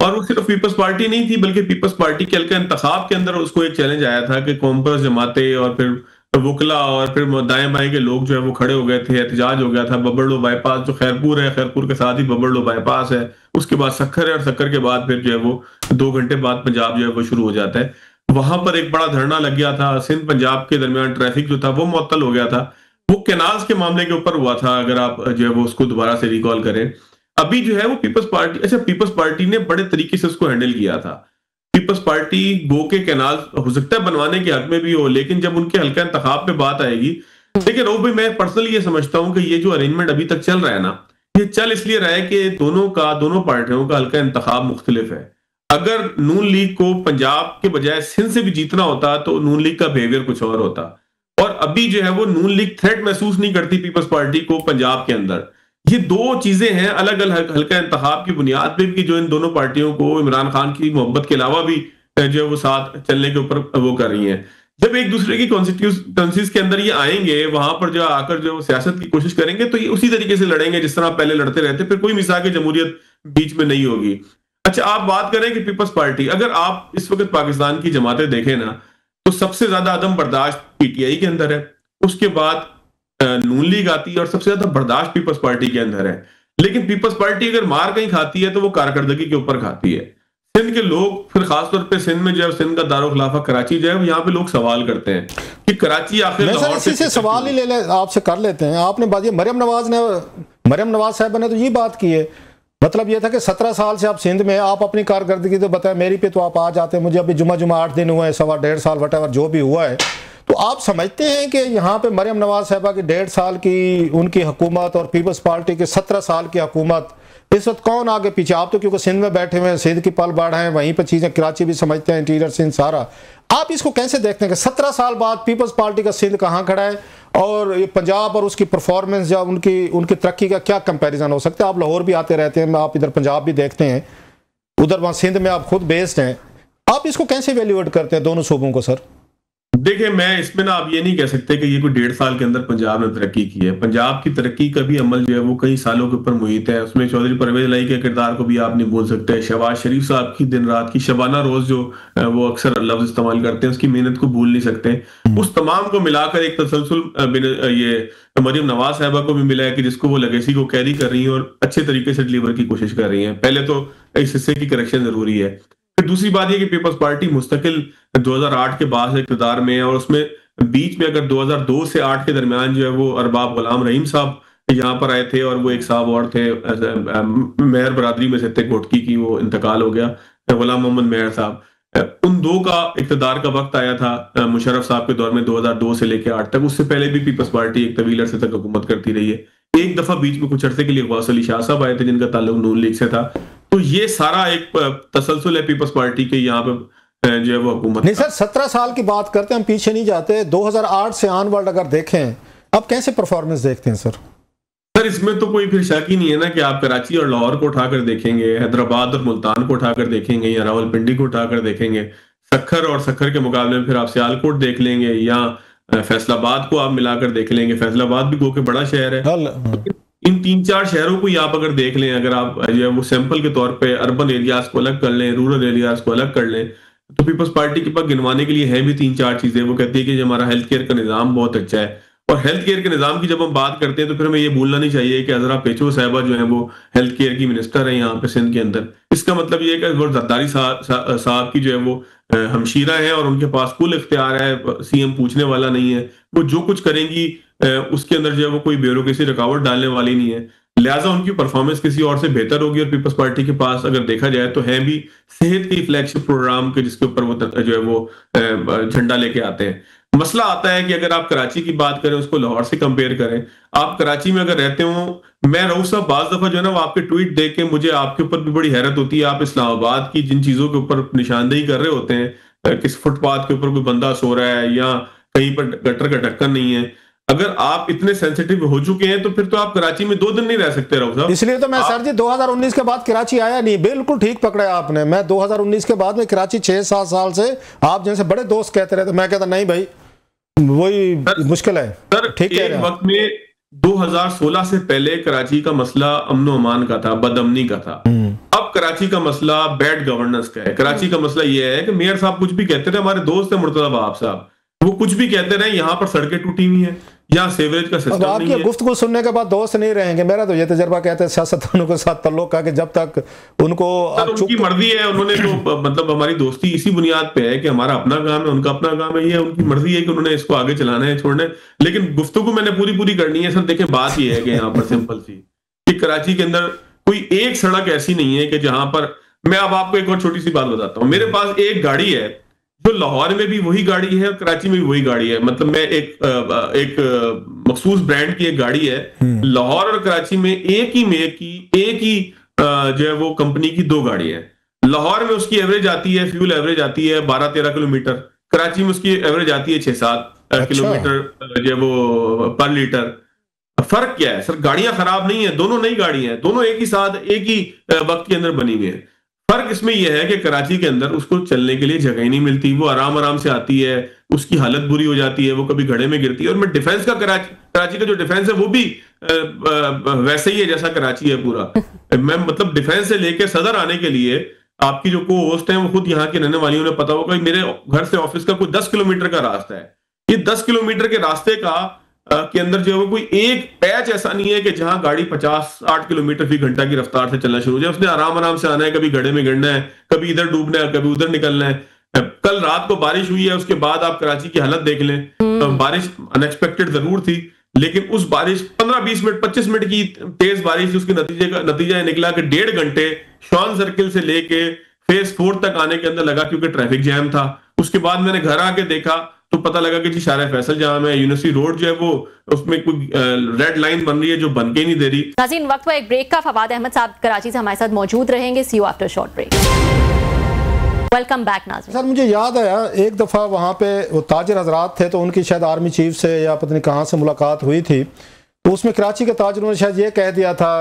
और वो सिर्फ पीपल्स पार्टी नहीं थी बल्कि पीपल्स पार्टी के हल्का इंतखाब के अंदर उसको एक चैलेंज आया था कि कॉम्पर्स जमाते और फिर वकला और फिर दाएं बाएं के लोग जो है वो खड़े हो गए थे, एहतजाज हो गया था। बबरलो बाईपास जो खैरपुर है, खैरपुर के साथ ही बबरलो बाईपास है, उसके बाद सक्खर है, और सक्खर के बाद फिर जो है वो 2 घंटे बाद पंजाब जो है वो शुरू हो जाता है। वहां पर एक बड़ा धरना लग गया था, सिंध पंजाब के दरमियान ट्रैफिक जो था वो मुअत्तल हो गया था। वो कैनाल्स के मामले के ऊपर हुआ था, अगर आप जो है वो उसको दोबारा से रिकॉल करें। अभी जो है वो पीपल्स पार्टी ने बड़े तरीके से उसको हैंडल किया था। पीपल्स पार्टी गो के कैनाल हो सकता है बनवाने के हक में भी हो, लेकिन जब उनके हल्का इंतखाब पे बात आएगी, देखिए रो भाई, मैं पर्सनली ये समझता हूं कि ये जो अरेंजमेंट अभी तक चल रहा है ना, ये चल इसलिए रहा है कि दोनों पार्टियों का हल्का इंतखाब मुख्तलिफ है। अगर नून लीग को पंजाब के बजाय सिंध से भी जीतना होता तो नून लीग का बिहेवियर कुछ और होता। और अभी जो है वो नून लीग थ्रेट महसूस नहीं करती पीपल्स पार्टी को पंजाब के अंदर। ये 2 चीजें हैं अलग अलग हल्का इंतखाब की बुनियाद पे भी, जो इन दोनों पार्टियों को इमरान खान की मोहब्बत के अलावा भी जो है वो साथ चलने के ऊपर वो कर रही हैं। जब एक दूसरे की कॉन्स्टिट्यूएंसीज के अंदर ये आएंगे, वहां पर जो आकर जो सियासत की कोशिश करेंगे, तो ये उसी तरीके से लड़ेंगे जिस तरह पहले लड़ते रहते, फिर कोई मिसाल की जमहूरियत बीच में नहीं होगी। अच्छा, आप बात करें कि पीपल्स पार्टी, अगर आप इस वक्त पाकिस्तान की जमातें देखें ना, तो सबसे ज्यादा अदम बर्दाश्त पीटीआई के अंदर है, उसके बाद नून लीग आती है और सबसे ज्यादा बर्दाश्त पीपल्स पार्टी के अंदर है। लेकिन पीपल्स पार्टी अगर मार कहीं खाती है तो वो कारकर्दगी के ऊपर खाती है। सिंध के लोग, फिर खासतौर पे सिंध में जब सिंध का दारुल खिलाफा कराची जो है, यहाँ पे लोग सवाल करते हैं कि कराची आखिर लाहौर इसी से सवाल ही आपसे कर लेते हैं। आपने बात ये मरियम नवाज साहब ने तो ये बात की है, मतलब ये था कि 17 साल से आप सिंध में, आप अपनी कारकर्दगी तो बताएं, मेरी पे तो आप आ जाते हैं, मुझे अभी जुमा 8 दिन हुए हैं, 1.5 साल वटेवर जो भी हुआ है। तो आप समझते हैं कि यहाँ पे मरियम नवाज साहबा की 1.5 साल की उनकी हुकूमत और पीपल्स पार्टी की 17 साल की हुकूमत, इस वक्त कौन आगे पीछे? आप तो क्योंकि सिंध में बैठे हुए हैं, सिंध की पल बाढ़ है, वहीं पर चीज़ें, कराची भी समझते हैं, इंटीरियर सिंध सारा। आप इसको कैसे देखते हैं कि 17 साल बाद पीपल्स पार्टी का सिंध कहाँ खड़ा है और ये पंजाब और उसकी परफॉर्मेंस या उनकी तरक्की का क्या कंपैरिजन हो सकता है? आप लाहौर भी आते रहते हैं, आप इधर पंजाब भी देखते हैं, उधर वहाँ सिंध में आप खुद बेस्ड हैं, आप इसको कैसे वैल्यूएट करते हैं दोनों सूबों को सर? देखिए, मैं इसमें ना आप ये नहीं कह सकते कि ये कोई 1.5 साल के अंदर पंजाब ने तरक्की की है। पंजाब की तरक्की का भी अमल जो है वो कई सालों के ऊपर मुहित है। उसमें चौधरी परवेज लाई के किरदार को भी आप नहीं भूल सकते। शहबाज शरीफ साहब की दिन रात की शबाना रोज जो वो अक्सर लफ्ज इस्तेमाल करते हैं, उसकी मेहनत को भूल नहीं सकते। उस तमाम को मिलाकर एक तसलसल ये मरियम नवाज साहबा को भी मिला है कि जिसको वो लेगेसी को कैरी कर रही है और अच्छे तरीके से डिलीवर की कोशिश कर रही है। पहले तो इस हिस्से की करेक्शन जरूरी है। फिर दूसरी बात यह कि पीपल्स पार्टी मुस्तकिल 2008 के बाद से इक़्तिदार में है और उसमें बीच में अगर 2002 से 8 के दरमियान जो है वो अरबाब गुलाम रहीम साहब यहाँ पर आए थे और वो एक साहब और थे, मेहर बरादरी में से थे घोटकी की, वो इंतकाल हो गया, गुलाम मोहम्मद मेहर साहब। उन दो का इक़्तिदार का वक्त आया था मुशर्रफ साहब के दौर में 2002 से लेकर 8 तक। उससे पहले भी पीपल्स पार्टी एक तवील अरसे तक हुकूमत करती रही है। एक दफा बीच में कुछ अरसे के लिए गौस अली शाह साहब आए थे जिनका ताल्लुक नून लीग से था। तो ये सारा एक तसलसल है पीपल्स पार्टी के यहाँ पे जो है वो हुकूमत। नहीं सर, 17 साल की बात करते हैं, हम पीछे नहीं जाते। 2008 से ऑनवर्ड अगर देखें, आप कैसे परफॉर्मेंस देखते हैं सर? सर, इसमें तो कोई फिर शक ही नहीं है ना कि आप कराची और लाहौर को उठाकर देखेंगे, हैदराबाद और मुल्तान को उठाकर देखेंगे, या रावलपिंडी को उठाकर देखेंगे, सखर और सखर के मुकाबले में फिर आप सियालकोट देख लेंगे, या फैसलाबाद को आप मिलाकर देख लेंगे। फैसलाबाद भी गो के बड़ा शहर है। इन 3-4 शहरों को ही आप अगर देख लें, अगर आप जो है वो सैंपल के तौर पे अर्बन एरियाज को अलग कर लें, रूरल एरियाज को अलग कर लें, तो पीपल्स पार्टी के पास गिनवाने के लिए है भी 3-4 चीजें। वो कहती है कि हमारा हेल्थ केयर का निजाम बहुत अच्छा है, और हेल्थ केयर के निजाम की जब हम बात करते हैं तो फिर हमें ये भूलना नहीं चाहिए कि अजरा पेचो साहिबा जो है वो हेल्थ केयर की मिनिस्टर है यहाँ पे सिंध के अंदर। इसका मतलब ये है कि वो जरदारी साहब की जो है वो हमशीरा है और उनके पास कुल इख्तियार है, सीएम पूछने वाला नहीं है। वो जो कुछ करेंगी उसके अंदर जो है वो कोई ब्यूरोक्रेसी रुकावट डालने वाली नहीं है, लिहाजा उनकी परफॉर्मेंस किसी और से बेहतर होगी। और पीपल्स पार्टी के पास अगर देखा जाए तो है भी सेहत के फ्लैगशिप प्रोग्राम के जिसके ऊपर वो जो है वो झंडा लेके आते हैं। मसला आता है कि अगर आप कराची की बात करें, उसको लाहौर से कंपेयर करें, आप कराची में अगर रहते हो, मैं रऊफ साहब बाज दफा जो है ना वो आपके ट्वीट देख के मुझे आपके ऊपर भी बड़ी हैरत होती है। आप इस्लामाबाद की जिन चीजों के ऊपर निशानदेही कर रहे होते हैं, किस फुटपाथ के ऊपर कोई बंदा सो रहा है या कहीं पर गटर का ढक्कन नहीं है, अगर आप इतने सेंसिटिव हो चुके हैं तो फिर तो आप कराची में 2 दिन नहीं रह सकते रऊफ साहब। इसलिए तो मैं सर जी 2019 के बाद कराची आया नहीं। बिल्कुल ठीक पकड़ा आपने। मैं 2019 के बाद में कराची 6-7 साल से, आप जैसे बड़े दोस्त कहते रहे, तो मैं कहता नहीं भाई वही मुश्किल है। सर, ठीक है, एक वक्त में 2016 से पहले कराची का मसला अमन अमान का था, बदअमनी का था। अब कराची का मसला बैड गवर्नेंस का है। कराची का मसला यह है कि मेयर साहब कुछ भी कहते थे, हमारे दोस्त है मुर्तजा वहाब साहब, वो कुछ भी कहते रहे, यहाँ पर सड़कें टूटी हुई हैं, यहाँ सेवरेज का सिस्टम नहीं है। आपकी गुफ्तगू सुनने के बाद दोस्त नहीं रहेंगे। मेरा तो ये तजर्बा कहते हैं सियासतदानों के साथ तल्लुक का कि जब तक उनको उनकी मर्जी है, उन्होंने तो मतलब हमारी दोस्ती इसी बुनियाद पे है कि हमारा अपना काम है, उनका अपना काम है, ये उनकी मर्जी है कि उन्होंने इसको आगे चलाना है, छोड़ना है। लेकिन गुफ्तगू मैंने पूरी करनी है। सर देखें, बात ये है कि यहाँ पर सिंपल सी कि कराची के अंदर कोई एक सड़क ऐसी नहीं है कि जहां पर, मैं अब आपको एक और छोटी सी बात बताता हूँ। मेरे पास एक गाड़ी है जो लाहौर में भी वही गाड़ी है और कराची में भी वही गाड़ी है। मतलब मैं एक मखसूस ब्रांड की एक गाड़ी है, लाहौर और कराची में एक ही जो है वो कंपनी की 2 गाड़ी है। लाहौर में उसकी एवरेज आती है, फ्यूल एवरेज आती है 12-13 किलोमीटर, कराची में उसकी एवरेज आती है 6-7 किलोमीटर जो है वो पर लीटर। फर्क क्या है सर? गाड़ियां खराब नहीं है, दोनों नई गाड़ियां हैं, दोनों एक ही साथ एक ही वक्त के अंदर बनी हुई है। फर्क इसमें यह है कि कराची के अंदर उसको चलने के लिए जगह ही नहीं मिलती, वो आराम से आती है, उसकी हालत बुरी हो जाती है, वो कभी घड़े में गिरती है। और मैं डिफेंस का कराची का जो डिफेंस है वो भी वैसे ही है जैसा कराची है पूरा। मैं मतलब डिफेंस से लेकर सदर आने के लिए आपकी जो को होस्ट है वो खुद यहाँ के रहने वाली, उन्हें पता होगा मेरे घर से ऑफिस का कोई 10 किलोमीटर का रास्ता है। ये 10 किलोमीटर के रास्ते का के अंदर जो है वो कोई एक पैच ऐसा नहीं है कि जहां गाड़ी 50-60 किलोमीटर फी घंटा की रफ्तार से चलना शुरू हो जाए। उसने आराम आराम से आना है, कभी गड्ढे में गिरना है, कभी इधर डूबना है, कभी उधर निकलना है। कल रात को बारिश हुई है, उसके बाद आप कराची की हालत देख लें। बारिश अनएक्सपेक्टेड जरूर थी, लेकिन उस बारिश 15-20 मिनट 25 मिनट की तेज बारिश, उसके नतीजा निकला कि 1.5 घंटे शॉन सर्किल से लेके फेज 4 तक आने के अंदर लगा, क्योंकि ट्रैफिक जैम था। उसके बाद मैंने घर आके देखा तो पता लगा कि जी शारा फैसल जाम है, यूनिवर्सिटी रोड जो है वो उसमें कोई रेड लाइन बन रही है जो बन के नहीं दे रही। नाज़रीन, वक्त पर एक ब्रेक का। फवाद अहमद साहब कराची से हमारे साथ मौजूद रहेंगे। See you after short break. Welcome back नाज़रीन। सर, मुझे याद आया एक दफ़ा वहाँ पे वो ताजिर हजरात थे, तो उनकी शायद आर्मी चीफ से या पता नहीं कहाँ से मुलाकात हुई थी, तो उसमें कराची के ताजिरों ने शायद ये कह दिया था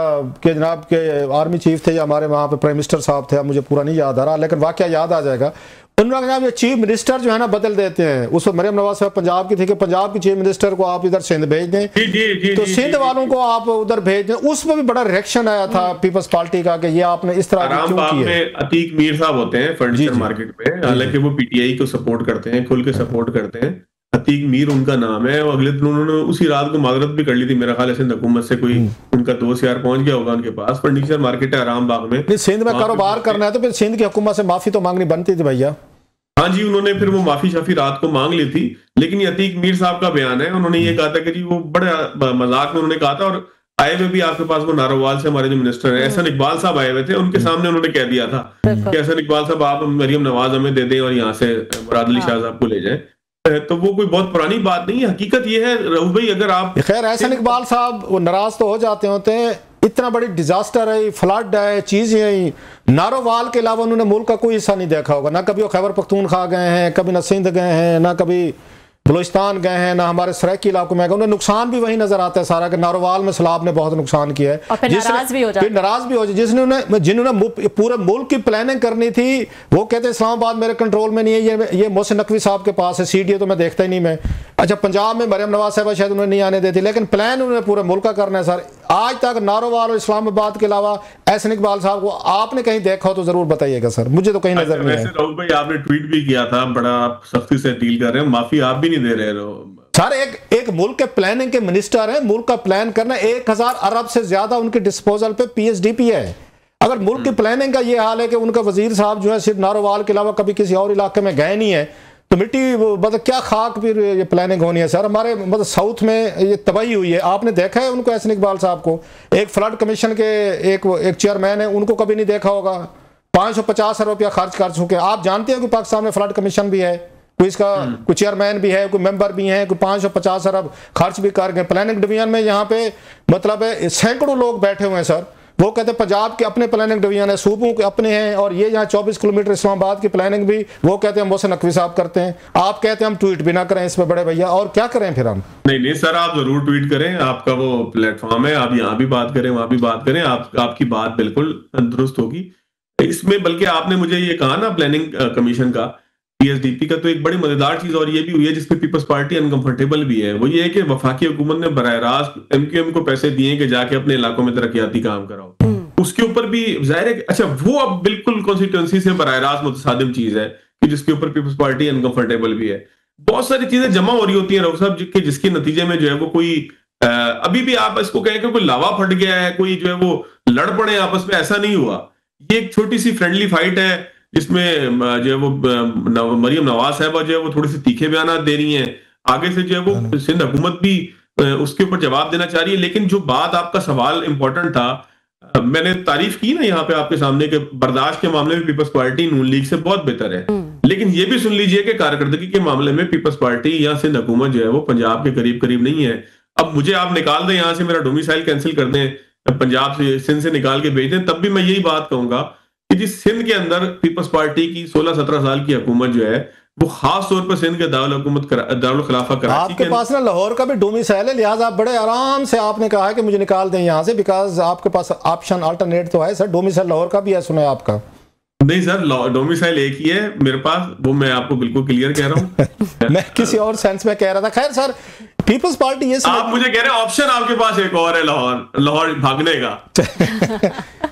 कि जनाब के आर्मी चीफ थे या हमारे वहाँ पे प्राइम मिनिस्टर साहब थे, अब मुझे पूरा नहीं याद आ रहा, लेकिन वाकया याद आ जाएगा। उन्होंने जनाब ये चीफ मिनिस्टर जो है ना बदल देते हैं। उस वक्त मरियम नवाज साहब पंजाब की थी कि पंजाब की चीफ मिनिस्टर को आप इधर सिंध भेज दें, तो सिंध वालों को आप उधर भेज दें। उसमें भी बड़ा रिएक्शन आया था पीपल्स पार्टी का कि ये आपने इस तरह क्यों किया है। अतीक मीर साहब होते हैं फर्नीचर मार्केट में, हालांकि वो पीटीआई को सपोर्ट करते हैं, खुल के सपोर्ट करते हैं। अतीक मीर उनका नाम है। और अगले दिन उन्होंने उसी रात को माजरत भी कर ली थी, मेरा ख्याल है सिंध हुकूमत से कोई उनका दोस्त यार पहुंच गया होगा उनके पास। फर्नीचर मार्केट है आराम बाग में, सिंध में कारोबार करना है तो फिर सिंध की हुकूमत से माफी तो मांगनी बनती थी भैया। हाँ जी, उन्होंने फिर वो माफी शाफी रात को मांग ली थी। लेकिन ये अतीक मीर साहब का बयान है, उन्होंने ये कहा था कि जी वो बड़े मजाक में उन्होंने कहा था। और आए हुए भी आपके पास वो नारोवाल से हमारे जो मिनिस्टर हैं एहसन इकबाल साहब आए हुए थे, उनके सामने उन्होंने कह दिया था कि एहसन इकबाल साहब आप मरियम नवाज हमें दे दें और यहाँ से मुराद अली शाह साहब को ले जाएं। तो वो कोई बहुत पुरानी बात नहीं है। हकीकत ये है रऊफ भाई, अगर आप खैर एहसन इकबाल साहब वो नाराज तो हो जाते होते हैं, इतना बड़ी डिजास्टर है, फ्लड है, चीजें हैं, नारोवाल के अलावा उन्होंने मुल्क का कोई हिस्सा नहीं देखा होगा। ना कभी वो खैबर पख्तूनख्वा गए हैं, कभी ना सिंध गए हैं, ना कभी बलूचिस्तान गए हैं, ना हमारे सराइकी इलाकों में गए। उन्हें नुकसान भी वही नजर आता है सारा, कि नारोवाल में सैलाब ने बहुत नुकसान किया है। फिर नाराज भी हो जाए जिन्होंने पूरे मुल्क की प्लानिंग करनी थी, वो कहते इस्लामाबाद मेरे कंट्रोल में नहीं है, ये मोहसिन नकवी साहब के पास है, सीडीए तो मैं देखता ही नहीं मैं। अच्छा, पंजाब में मरियम नवाज साहब शायद उन्हें नहीं आने देती, लेकिन प्लान उन्होंने पूरे मुल्क का करना है सर। आज तक नारोवाल और इस्लामाबाद के अलावा एहसन इकबाल साहब को आपने कहीं देखा हो तो जरूर बताइएगा सर, मुझे तो कहीं नजर नहीं है। राहुल भाई, आपने ट्वीट भी किया था, बड़ा आप सख्ती से डील कर रहे हैं, माफी आप भी नहीं दे रहे हो सर। एक मुल्क के प्लानिंग के मिनिस्टर हैं, मुल्क का प्लान करना, 1000 अरब से ज्यादा उनके डिस्पोजल पे पीएचडीपी है। अगर मुल्क की प्लानिंग का ये हाल है कि उनका वजीर साहब जो है सिर्फ नारोवाल के अलावा कभी किसी और इलाके में गए नहीं है, तो मिट्टी मतलब क्या खाक फिर ये प्लानिंग होनी है सर। हमारे मतलब साउथ में ये तबाही हुई है, आपने देखा है उनको, एहसन इकबाल साहब को, एक फ्लड कमीशन के एक चेयरमैन है, उनको कभी नहीं देखा होगा। 550 अरब रुपया खर्च कर चुके। आप जानते हैं कि पाकिस्तान में फ्लड कमीशन भी है, कोई इसका कोई चेयरमैन भी है, कोई मेंबर भी है, कोई 550 अरब खर्च भी कर गए। प्लानिंग डिवीजन में यहाँ पे मतलब है सैकड़ों लोग बैठे हुए हैं सर। वो कहते हैं पंजाब के अपने प्लानिंग डिवीजन है, सूबों के अपने हैं, और ये यहाँ 24 किलोमीटर इस्लामाबाद की प्लानिंग भी वो कहते हैं मोहसिन नकवी साहब करते हैं। आप कहते हैं हम ट्वीट भी ना करें इस पे बड़े भैया, और क्या करें फिर हम? नहीं सर, आप जरूर ट्वीट करें, आपका वो प्लेटफॉर्म है, आप यहाँ भी बात करें वहां भी बात करें, आपकी बात बिल्कुल दुरुस्त होगी इसमें। बल्कि आपने मुझे ये कहा ना प्लानिंग कमीशन का, पीएचडीपी का, तो एक बड़ी मजेदार चीज और ये भी हुई है जिसमें पीपल्स पार्टी अनकंफर्टेबल भी है। वो ये है कि वफाकी हुकूमत ने बराह रास्त एमक्यूएम को पैसे दिए कि जाके अपने इलाकों में तरक्याती काम कराओ। उसके ऊपर भी जाहिर है, अच्छा वो अब बिल्कुल कॉन्स्टिट्यूएंसी से बराह रास्त मुतसादिम चीज है कि जिसके ऊपर पीपल्स पार्टी अनकंफर्टेबल भी है। बहुत सारी चीजें जमा हो रही होती है रऊफ साहब, जिसके नतीजे में जो है वो कोई अभी भी आप इसको कहें कि कोई लावा फट गया है, कोई जो है वो लड़ पड़े आपस में, ऐसा नहीं हुआ। ये एक छोटी सी फ्रेंडली फाइट है जिसमें जो है वो मरियम नवाज साहब जो है वो थोड़ी सी तीखे बयान दे रही हैं, आगे से जो है वो सिंध हुकूमत भी उसके ऊपर जवाब देना चाह रही है। लेकिन जो बात आपका सवाल इंपॉर्टेंट था, मैंने तारीफ की ना यहाँ पे आपके सामने के बर्दाश्त के मामले में पीपल्स पार्टी नून लीग से बहुत बेहतर है। लेकिन ये भी सुन लीजिए कि कारकर्दगी के मामले में पीपल्स पार्टी या सिंध हुकूमत जो है वो पंजाब के करीब करीब नहीं है। अब मुझे आप निकाल दें यहाँ से, मेरा डोमिसाइल कैंसिल कर दें, पंजाब से सिंध से निकाल के भेज दें, तब भी मैं यही बात कहूंगा कि जिस सिंध के अंदर पीपल्स पार्टी की 16-17 साल की हुकूमत जो है वो खास तौर पर सिंध के दारुल खिलाफा कराची आपके पास ना लाहौर का भी डोमिसाइल है, लिहाजा आप बड़े आराम से आपने कहा है कि मुझे निकाल दें यहाँ से, बिकॉज आपके पास ऑप्शन अल्टरनेट तो है सर। डोमिसाइल लाहौर का भी है, सुना है आपका? नहीं सर, डोमिसाइल एक ही है मेरे पास, वो मैं आपको बिल्कुल क्लियर कह रहा हूँ। मैं किसी और सेंस में कह रहा था। खैर सर, पीपल्स पार्टी ये आप मुझे कह रहे हैं ऑप्शन आपके पास एक और है, लाहौर भागने का।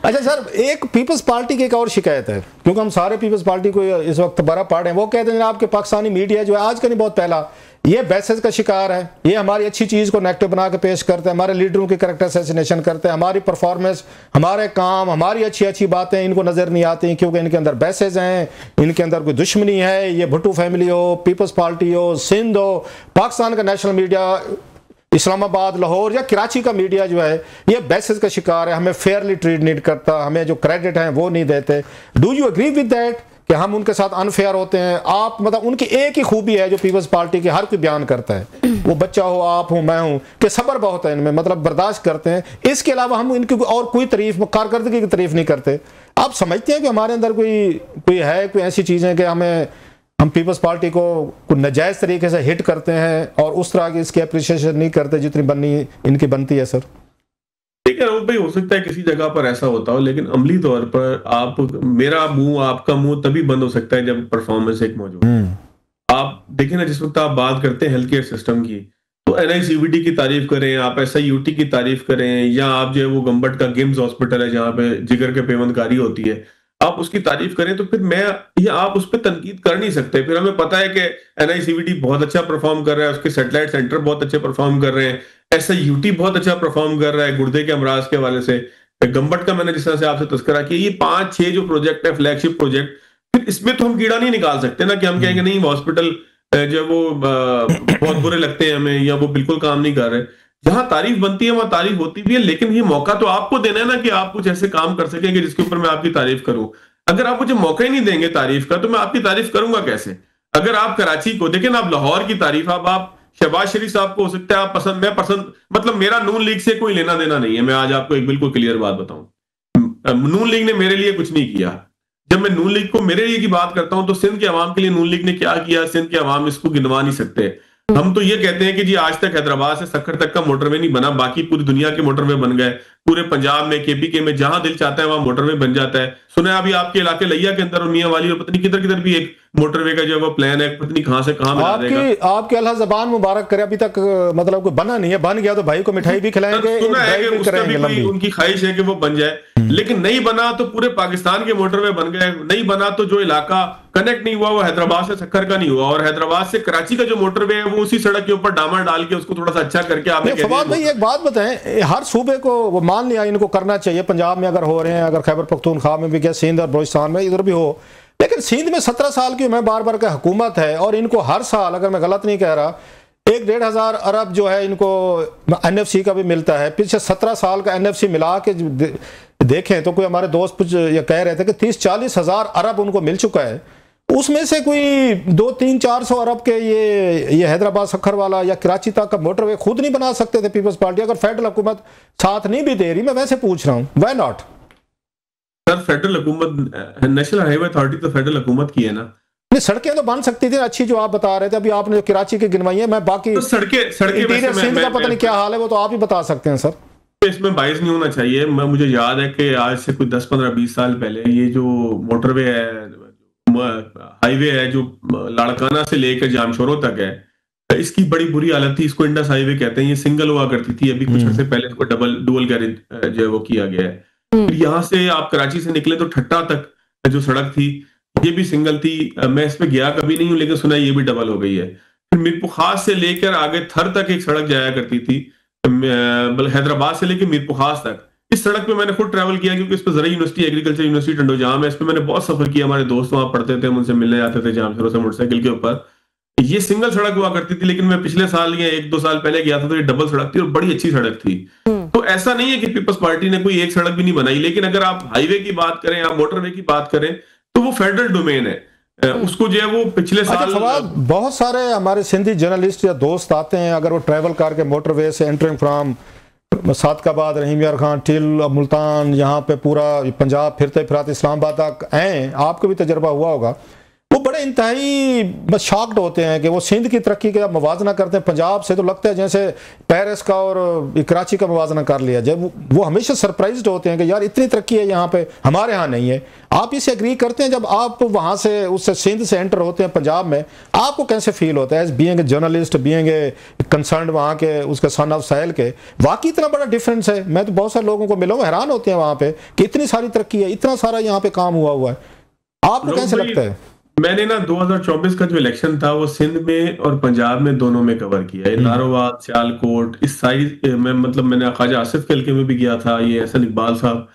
अच्छा सर, एक पीपल्स पार्टी की एक और शिकायत है, क्योंकि हम सारे पीपल्स पार्टी को इस वक्त बड़ा पढ़ रहे हैं। वो कहते हैं आपके पाकिस्तानी मीडिया जो है, आज का नहीं बहुत पहला ये बैसेज का शिकार है, ये हमारी अच्छी चीज़ को नेगेटिव बना के पेश करते हैं, हमारे लीडरों की कैरेक्टर असैसिनेशन करते हैं, हमारी परफॉर्मेंस, हमारे काम, हमारी अच्छी अच्छी बातें इनको नज़र नहीं आती क्योंकि इनके अंदर बैसेज हैं, इनके अंदर कोई दुश्मनी है। ये भुट्टो फैमिली हो, पीपल्स पार्टी हो, सिंध हो, पाकिस्तान का नेशनल मीडिया, इस्लामाबाद, लाहौर या कराची का मीडिया जो है ये बैसेज का शिकार है, हमें फेयरली ट्रीट नहीं करता, हमें जो क्रेडिट है वो नहीं देते। Do you agree with that कि हम उनके साथ अनफेयर होते हैं? आप मतलब उनकी एक ही खूबी है जो पीपल्स पार्टी की हर कोई बयान करता है, वो बच्चा हो, आप हो, मैं हूं, कि सब्र बहुत है इनमें, मतलब बर्दाश्त करते हैं। इसके अलावा हम इनकी और कोई तारीफ, कारकर्दगी की तारीफ नहीं करते। आप समझते हैं कि हमारे अंदर कोई है, कोई ऐसी चीज़ें कि हम पीपल्स पार्टी को नाजायज़ तरीके से हिट करते हैं और उस तरह की इसकी अप्रिशिएशन नहीं करते जितनी इनकी बनती है? सर ठीक है भाई, हो सकता है किसी जगह पर ऐसा होता हो, लेकिन अमली तौर पर मेरा मुंह, आपका मुंह तभी बंद हो सकता है जब परफॉर्मेंस एक मौजूद है। आप देखिए ना, जिस वक्त आप बात करते हैं हेल्थ केयर सिस्टम की, तो NICVD की तारीफ करें, आप SIUT की तारीफ करें, या आप जो है वो गंबट का गिम्स हॉस्पिटल है जहाँ पे जिगर के पेवंदकारी होती है, आप उसकी तारीफ करें, तो फिर आप उस पर तनकीद कर नहीं सकते। फिर हमें पता है कि NICVD बहुत अच्छा परफॉर्म कर रहा है, उसके सैटेलाइट सेंटर बहुत अच्छे परफॉर्म कर रहे हैं, SIUT बहुत अच्छा परफॉर्म कर रहा है गुर्दे के अमराज के हवाले से, गंबट का मैंने जिस तरह से आपसे तस्करा किया, ये 5-6 जो प्रोजेक्ट है, फ्लैगशिप प्रोजेक्ट, फिर इसमें तो हम कीड़ा नहीं निकाल सकते ना कि हम कहेंगे नहीं हॉस्पिटल जो वो बहुत बुरे लगते हैं हमें, या वो बिल्कुल काम नहीं कर रहे। जहां तारीफ बनती है वहां तारीफ होती भी है, लेकिन ये मौका तो आपको देना है ना कि आप कुछ ऐसे काम कर सकेंगे जिसके ऊपर मैं आपकी तारीफ करूं। अगर आप मुझे मौका ही नहीं देंगे तारीफ का, तो मैं आपकी तारीफ करूंगा कैसे? अगर आप कराची को देखें ना, आप लाहौर की तारीफ, आप शहबाज शरीफ साहब को हो सकता है आप पसंद, मैं पसंद, मतलब मेरा नून लीग से कोई लेना देना नहीं है। मैं आज आपको एक बिल्कुल क्लियर बात बताऊं, नून लीग ने मेरे लिए कुछ नहीं किया। जब मैं नून लीग को मेरे लिए की बात करता हूं, तो सिंध के अवाम के लिए नून लीग ने क्या किया, सिंध के अवाम इसको गिनवा नहीं सकते। हम तो ये कहते हैं कि जी आज तक हैदराबाद से सक्खर तक का मोटरवे नहीं बना, बाकी पूरी दुनिया के मोटरवे बन गए। पूरे पंजाब में, KPK में, जहां दिल चाहता है वहां मोटरवे बन जाता है। सुना है अभी आपके इलाके लिया के अंदर और मियां वाली और पत्नी किधर किधर भी एक मोटरवे का जो वो प्लान है, पत्नी कहां से कहां मिला देगा। आपके अल्लाह ज़बान मुबारक करे, अभी तक मतलब कोई बना नहीं है, बन गया तो भाई को मिठाई भी खिलाएंगे। सुना है कि उसका भी उनकी ख्वाहिश है कि वो बन जाए, लेकिन नहीं बना तो पूरे पाकिस्तान के मोटरवे बन गए, नहीं बना तो जो इलाका कनेक्ट नहीं हुआ वो हैदराबाद से सक्खर का नहीं हुआ, और हैदराबाद से कराची का जो मोटरवे है वो उसी सड़क के ऊपर डामर डाल के उसको थोड़ा सा अच्छा करके आपने फवाद भाई एक बात बताएं, हर सूबे को वो मान लिया इनको करना चाहिए, पंजाब में अगर हो रहे हैं, अगर खैबर पख्तूनख्वा में भी क्या, सिंध और बलोचिस्तान में इधर भी हो, लेकिन सिंध में 17 साल की मैं बार बार का हुकूमत है और इनको हर साल, अगर मैं गलत नहीं कह रहा, 1-1.5 अरब जो है इनको NFC का भी मिलता है। पिछले 17 साल का NFC मिला के देखें तो कोई हमारे दोस्त ये कह रहे थे कि 30-40 हज़ार अरब उनको मिल चुका है। उसमें से कोई 200-300-400 अरब के ये हैदराबाद सक्खर वाला या कराची तक का मोटरवे खुद नहीं बना सकते थे पीपल्स पार्टी, अगर फेडरल हुकूमत साथ नहीं भी दे रही। मैं वैसे पूछ रहा हूँ, व्हाई नॉट? सर फेडरल हुकूमत, नेशनल हाईवे अथॉरिटी तो फेडरल हुकूमत की है ना। सड़कें तो बन सकती थी अच्छी, जो आप बता रहे थे अभी, आपने जो कराची की गिनवाई है, मैं बाकी तो सड़कें सिंध का पता नहीं क्या हाल है, वो तो आप ही बता सकते हैं सर। इसमें बाइस नहीं होना चाहिए। मुझे याद है कि आज से कोई 10-15-20 साल पहले ये जो मोटरवे है, हाईवे है जो लाड़काना से लेकर जामशोरों तक है, इसकी बड़ी बुरी हालत थी। इसको इंडस हाईवे कहते हैं। ये सिंगल हुआ करती थी, अभी कुछ अर्से पहले इसको डुअल गैरेज जो है वो किया गया है। फिर यहाँ से आप कराची से निकले तो ठट्टा तक जो सड़क थी ये भी सिंगल थी। मैं इस पे गया कभी नहीं हूँ, लेकिन सुना ये भी डबल हो गई है। फिर मीरपुर खास से लेकर आगे थर तक एक सड़क जाया करती थी, हैदराबाद से लेकर मीरपुर खास तक। इस सड़क पे मैंने खुद ट्रैवल किया, क्योंकि इस पर ज़राई यूनिवर्सिटी, एग्रीकल्चर यूनिवर्सिटी टंडोजाम है, इस पे मैंने बहुत सफर किया। हमारे दोस्त वहां पढ़ते थे, मुझसे मिलने आते थे जामशोरों से मोटरसाइकिल के ऊपर। ये सिंगल सड़क हुआ करती थी, लेकिन मैं पिछले साल या 1-2 साल पहले गया था तो ये डबल सड़क थी और बड़ी अच्छी सड़क थी। तो ऐसा नहीं है कि पीपल्स पार्टी ने कोई एक सड़क भी नहीं बनाई, लेकिन अगर आप हाईवे की बात करें, आप मोटरवे की बात करें, तो वो फेडरल डोमेन है। उसको जो है वो पिछले साल बहुत सारे हमारे सिंधी जर्नलिस्ट या दोस्त आते हैं, अगर वो ट्रैवल करके मोटरवे से एंटरिंग फ्राम सादकाबाद, रहीम यार खान, टिल, मुल्तान, यहाँ पे पूरा पंजाब फिरते फिराते इस्लामाबाद तक आए, आपको भी तजर्बा हुआ होगा, वो बड़े इंतहाई बस शॉक्ड होते हैं कि वो सिंध की तरक्की का मवाजना करते हैं पंजाब से, तो लगता है जैसे पेरिस का और कराची का मवाजना कर लिया। जब वो हमेशा सरप्राइज्ड होते हैं कि यार इतनी तरक्की है यहाँ पे, हमारे यहाँ नहीं है। आप इसे एग्री करते हैं? जब आप वहाँ से उससे सिंध से एंटर होते हैं पंजाब में, आपको कैसे फील होता है as being a journalist, being a concern वहाँ के उसके सन ऑफ साहिल के? वाकई इतना बड़ा डिफरेंस है। मैं तो बहुत सारे लोगों को मिला हूँ, हैरान होते हैं वहाँ पे कि इतनी सारी तरक्की है, इतना सारा यहाँ पे काम हुआ है। आपको कैसे लगता है? मैंने ना 2024 का जो इलेक्शन था वो सिंध में और पंजाब में दोनों में कवर किया है। नारोवाल, सियालकोट, इस साइड में मतलब मैंने ख्वाजा आसिफ के हल्के में भी गया था, ये एहसन इकबाल साहब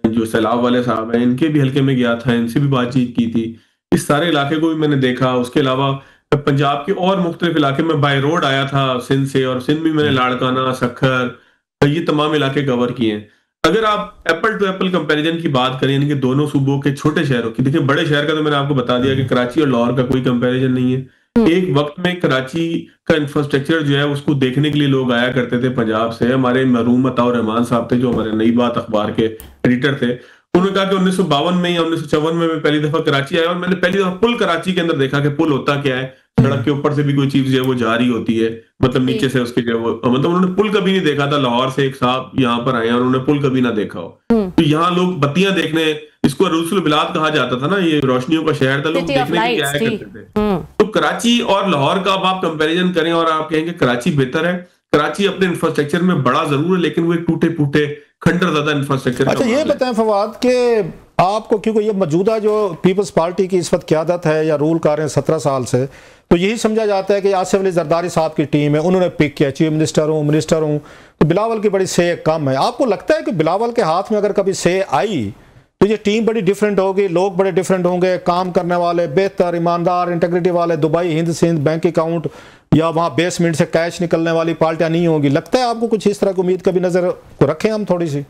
जो सैलाब वाले साहब हैं इनके भी हल्के में गया था, इनसे भी बातचीत की थी। इस सारे इलाके को भी मैंने देखा। उसके अलावा पंजाब के और मुख्तलिफ इलाके में बाय रोड आया था सिंध से, और सिंध में मैंने लाड़काना, सखर, ये तमाम इलाके कवर किए हैं। अगर आप एप्पल टू एप्पल कंपैरिजन की बात करें यानी कि दोनों सूबों के छोटे शहरों की, देखिए बड़े शहर का तो मैंने आपको बता दिया कि कराची और लाहौर का कोई कंपैरिजन नहीं है। एक वक्त में कराची का इंफ्रास्ट्रक्चर जो है उसको देखने के लिए लोग आया करते थे पंजाब से। हमारे मरहूम अताउर रहमान साहब थे जो हमारे नई बात अखबार के एडिटर थे, उन्होंने कहा कि 1952 में या 1954 में मैं पहली दफा कराची आया और मैंने पहली दफा पुल कराची के अंदर देखा कि पुल होता क्या है। सड़क के ऊपर से भी कोई चीज जो है वो जा रही होती है, मतलब नीचे से उसके जो है वो, मतलब उन्होंने पुल कभी नहीं देखा था। लाहौर से एक साहब यहाँ पर आए और उन्होंने पुल कभी ना देखा हो। तो यहाँ लोग बत्तियां देखने, इसको रुसुल बिलाद कहा जाता था ना, ये रोशनियों का शहर था, लोग देखने के लिए आया करते थे। तो कराची और लाहौर का अब आप कंपेरिजन करें और आप कहेंगे कराची बेहतर है। कराची अपने इंफ्रास्ट्रक्चर में बड़ा जरूर है लेकिन वो एक टूटे फूटे खंडर ज्यादा इंफ्रास्ट्रक्चर। अच्छा ये बताएं फवाद कि आपको, क्योंकि ये मौजूदा जो पीपल्स पार्टी की इस वक्त क़यादत है या रूल कर रहे हैं 17 साल से, तो यही समझा जाता है कि आसिफ अली जरदारी साहब की टीम है, उन्होंने पिक किया चीफ मिनिस्टर हूँ, तो बिलावल की बड़ी से कम है। आपको लगता है कि बिलावल के हाथ में अगर कभी से आई तो ये टीम बड़ी डिफरेंट होगी, लोग बड़े डिफरेंट होंगे, काम करने वाले बेहतर, ईमानदार, इंटेग्रिटी वाले, Dubai, Hind Sind bank account या वहाँ बेसमेंट से कैश निकलने वाली पार्टियां नहीं होगी? लगता है आपको कुछ इस तरह की उम्मीद कभी नजर को रखें हम थोड़ी सी?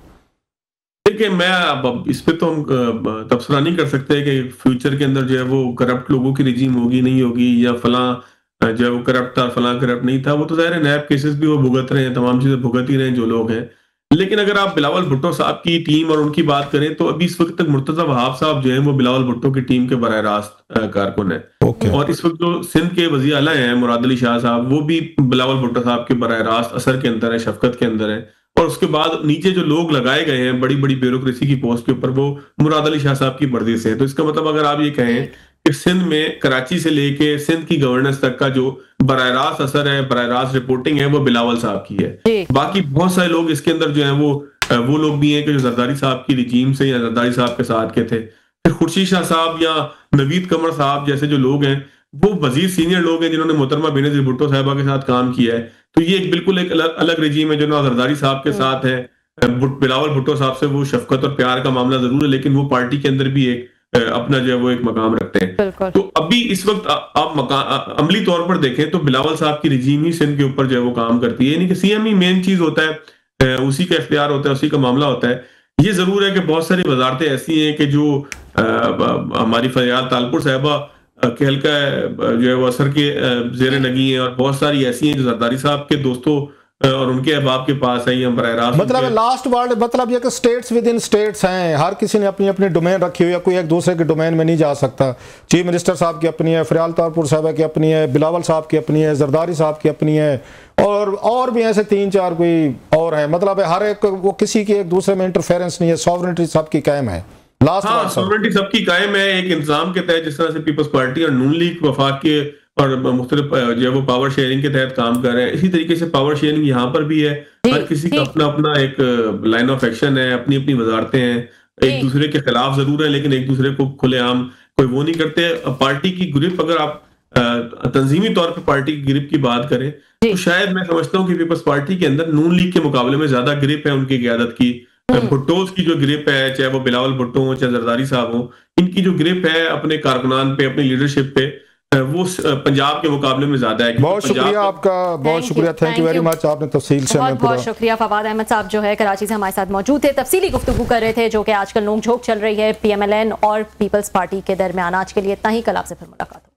देखिए मैं अब इस पे तो हम तबसरा नहीं कर सकते कि फ्यूचर के अंदर जो है वो करप्ट लोगों की रिजीम होगी नहीं होगी, या फलां जो है वो करप्ट था फलां करप्ट नहीं था। वो तो ज़ाहिर है नैब केसेस भी वो भुगत रहे हैं, तमाम चीजें भुगत ही रहे हैं जो लोग हैं। लेकिन अगर आप बिलावल भुट्टो साहब की टीम और उनकी बात करें तो अभी इस वक्त तक मुर्तजा वहाब साहब जो है वो बिलावल भुट्टो की टीम के बराह रास्त कारकुन है। और इस वक्त जो सिंध के वज़ीर आला हैं मुराद अली शाह साहब, वो भी बिलावल भुट्टो साहब के बराह रास्त असर के अंदर है, शफकत के अंदर है। और उसके बाद नीचे जो लोग लगाए गए हैं बड़ी बड़ी ब्यूरोक्रेसी की पोस्ट के ऊपर, वो मुराद अली शाह साहब की वर्दी से है। तो इसका मतलब अगर आप ये कहें कि सिंध में कराची से लेके सिंध की गवर्नेंस तक का जो बराह रास्त असर है, बराह रास्त रिपोर्टिंग है, वो बिलावल साहब की है। बाकी बहुत सारे लोग इसके अंदर जो है वो लोग भी हैं कि जो जरदारी साहब की रिजीम से या जरदारी साहब के साथ के थे। फिर खुर्शीद शाह साहब या नवीद कमर साहब जैसे जो लोग हैं वो वजीर सीनियर लोग हैं जिन्होंने मोहतरमा बेनजीर भुट्टो साहिबा के साथ काम किया है। तो ये एक बिल्कुल एक अलग रिजीम है जो ना जरदारी साहब के साथ है। बिलावल भुट्टो साहब से वो शफकत और प्यार का मामला जरूर है, लेकिन वो पार्टी के अंदर भी एक अपना जो है वो एक मकाम रखते हैं। तो अभी इस वक्त आप अमली तौर पर देखें तो बिलावल साहब की रिजीम ही सिंध के ऊपर जो है वो काम करती है, यानी कि सीएम ही मेन चीज होता है, उसी का इख्तियार होता है, उसी का मामला होता है। ये जरूर है कि बहुत सारी वजारतें ऐसी हैं कि जो हमारी फरियाद तालपुर साहिबा के हल्का जो है वो असर के जेर लगी है, और बहुत सारी ऐसी हैं जो जरदारी साहब के दोस्तों और उनके अहबाब के पास है। हम बराह रास्त मतलब लास्ट वर्ड, मतलब ये कि स्टेट्स विद इन स्टेट्स हैं, हर किसी ने अपनी अपनी डोमेन रखी हुई है, कोई एक दूसरे के डोमेन में नहीं जा सकता। चीफ मिनिस्टर साहब की अपनी है, फरियाद तालपुर साहबा की अपनी है, बिलावल साहब की अपनी है, जरदारी साहब की अपनी है, और भी ऐसे 3-4 कोई और है। मतलब हर एक वो किसी की एक दूसरे में इंटरफेरेंस नहीं है, सॉवरेनिटी सबकी कायम है। सॉवरेनिटी सबकी कायम है एक इंतजाम के तहत, जिस तरह से पीपल्स पार्टी और नून लीग वफाक के और मुख्तलिफ जो है वो पावर शेयरिंग के तहत काम कर रहे हैं। इसी तरीके से पावर शेयरिंग यहाँ पर भी है, हर किसी का अपना अपना एक लाइन ऑफ एक्शन है, अपनी अपनी वजारतें हैं, एक दूसरे के खिलाफ जरूर है लेकिन एक दूसरे को खुलेआम कोई वो नहीं करते। पार्टी की ग्रिप, अगर आप तंजीमी तौर पर पार्टी की ग्रिप की बात करें तो शायद मैं समझता हूँ कि पीपल्स पार्टी के अंदर नून लीग के मुकाबले में ज्यादा ग्रिप है उनकी क़यादत की। भुट्टोज की जो ग्रिप है, चाहे वो बिलावल भुट्टो हो चाहे जरदारी साहब हो, इनकी जो ग्रिप है अपने कारकुनान पे, अपनी लीडरशिप पे, वो पंजाब के मुकाबले में ज्यादा है। बहुत शुक्रिया आपका, बहुत शुक्रिया, थैंक यू वेरी मच। आपने तफसील से बहुत शुक्रिया। फवाद अहमद साहब जो है कराची से हमारे साथ मौजूद थे, तफसीली गुफ्तगू कर रहे थे जो कि आजकल नोक झोंक चल रही है PMLN और पीपल्स पार्टी के दरमियान। आज के लिए इतना ही, कल आपसे फिर मुलाकात हो।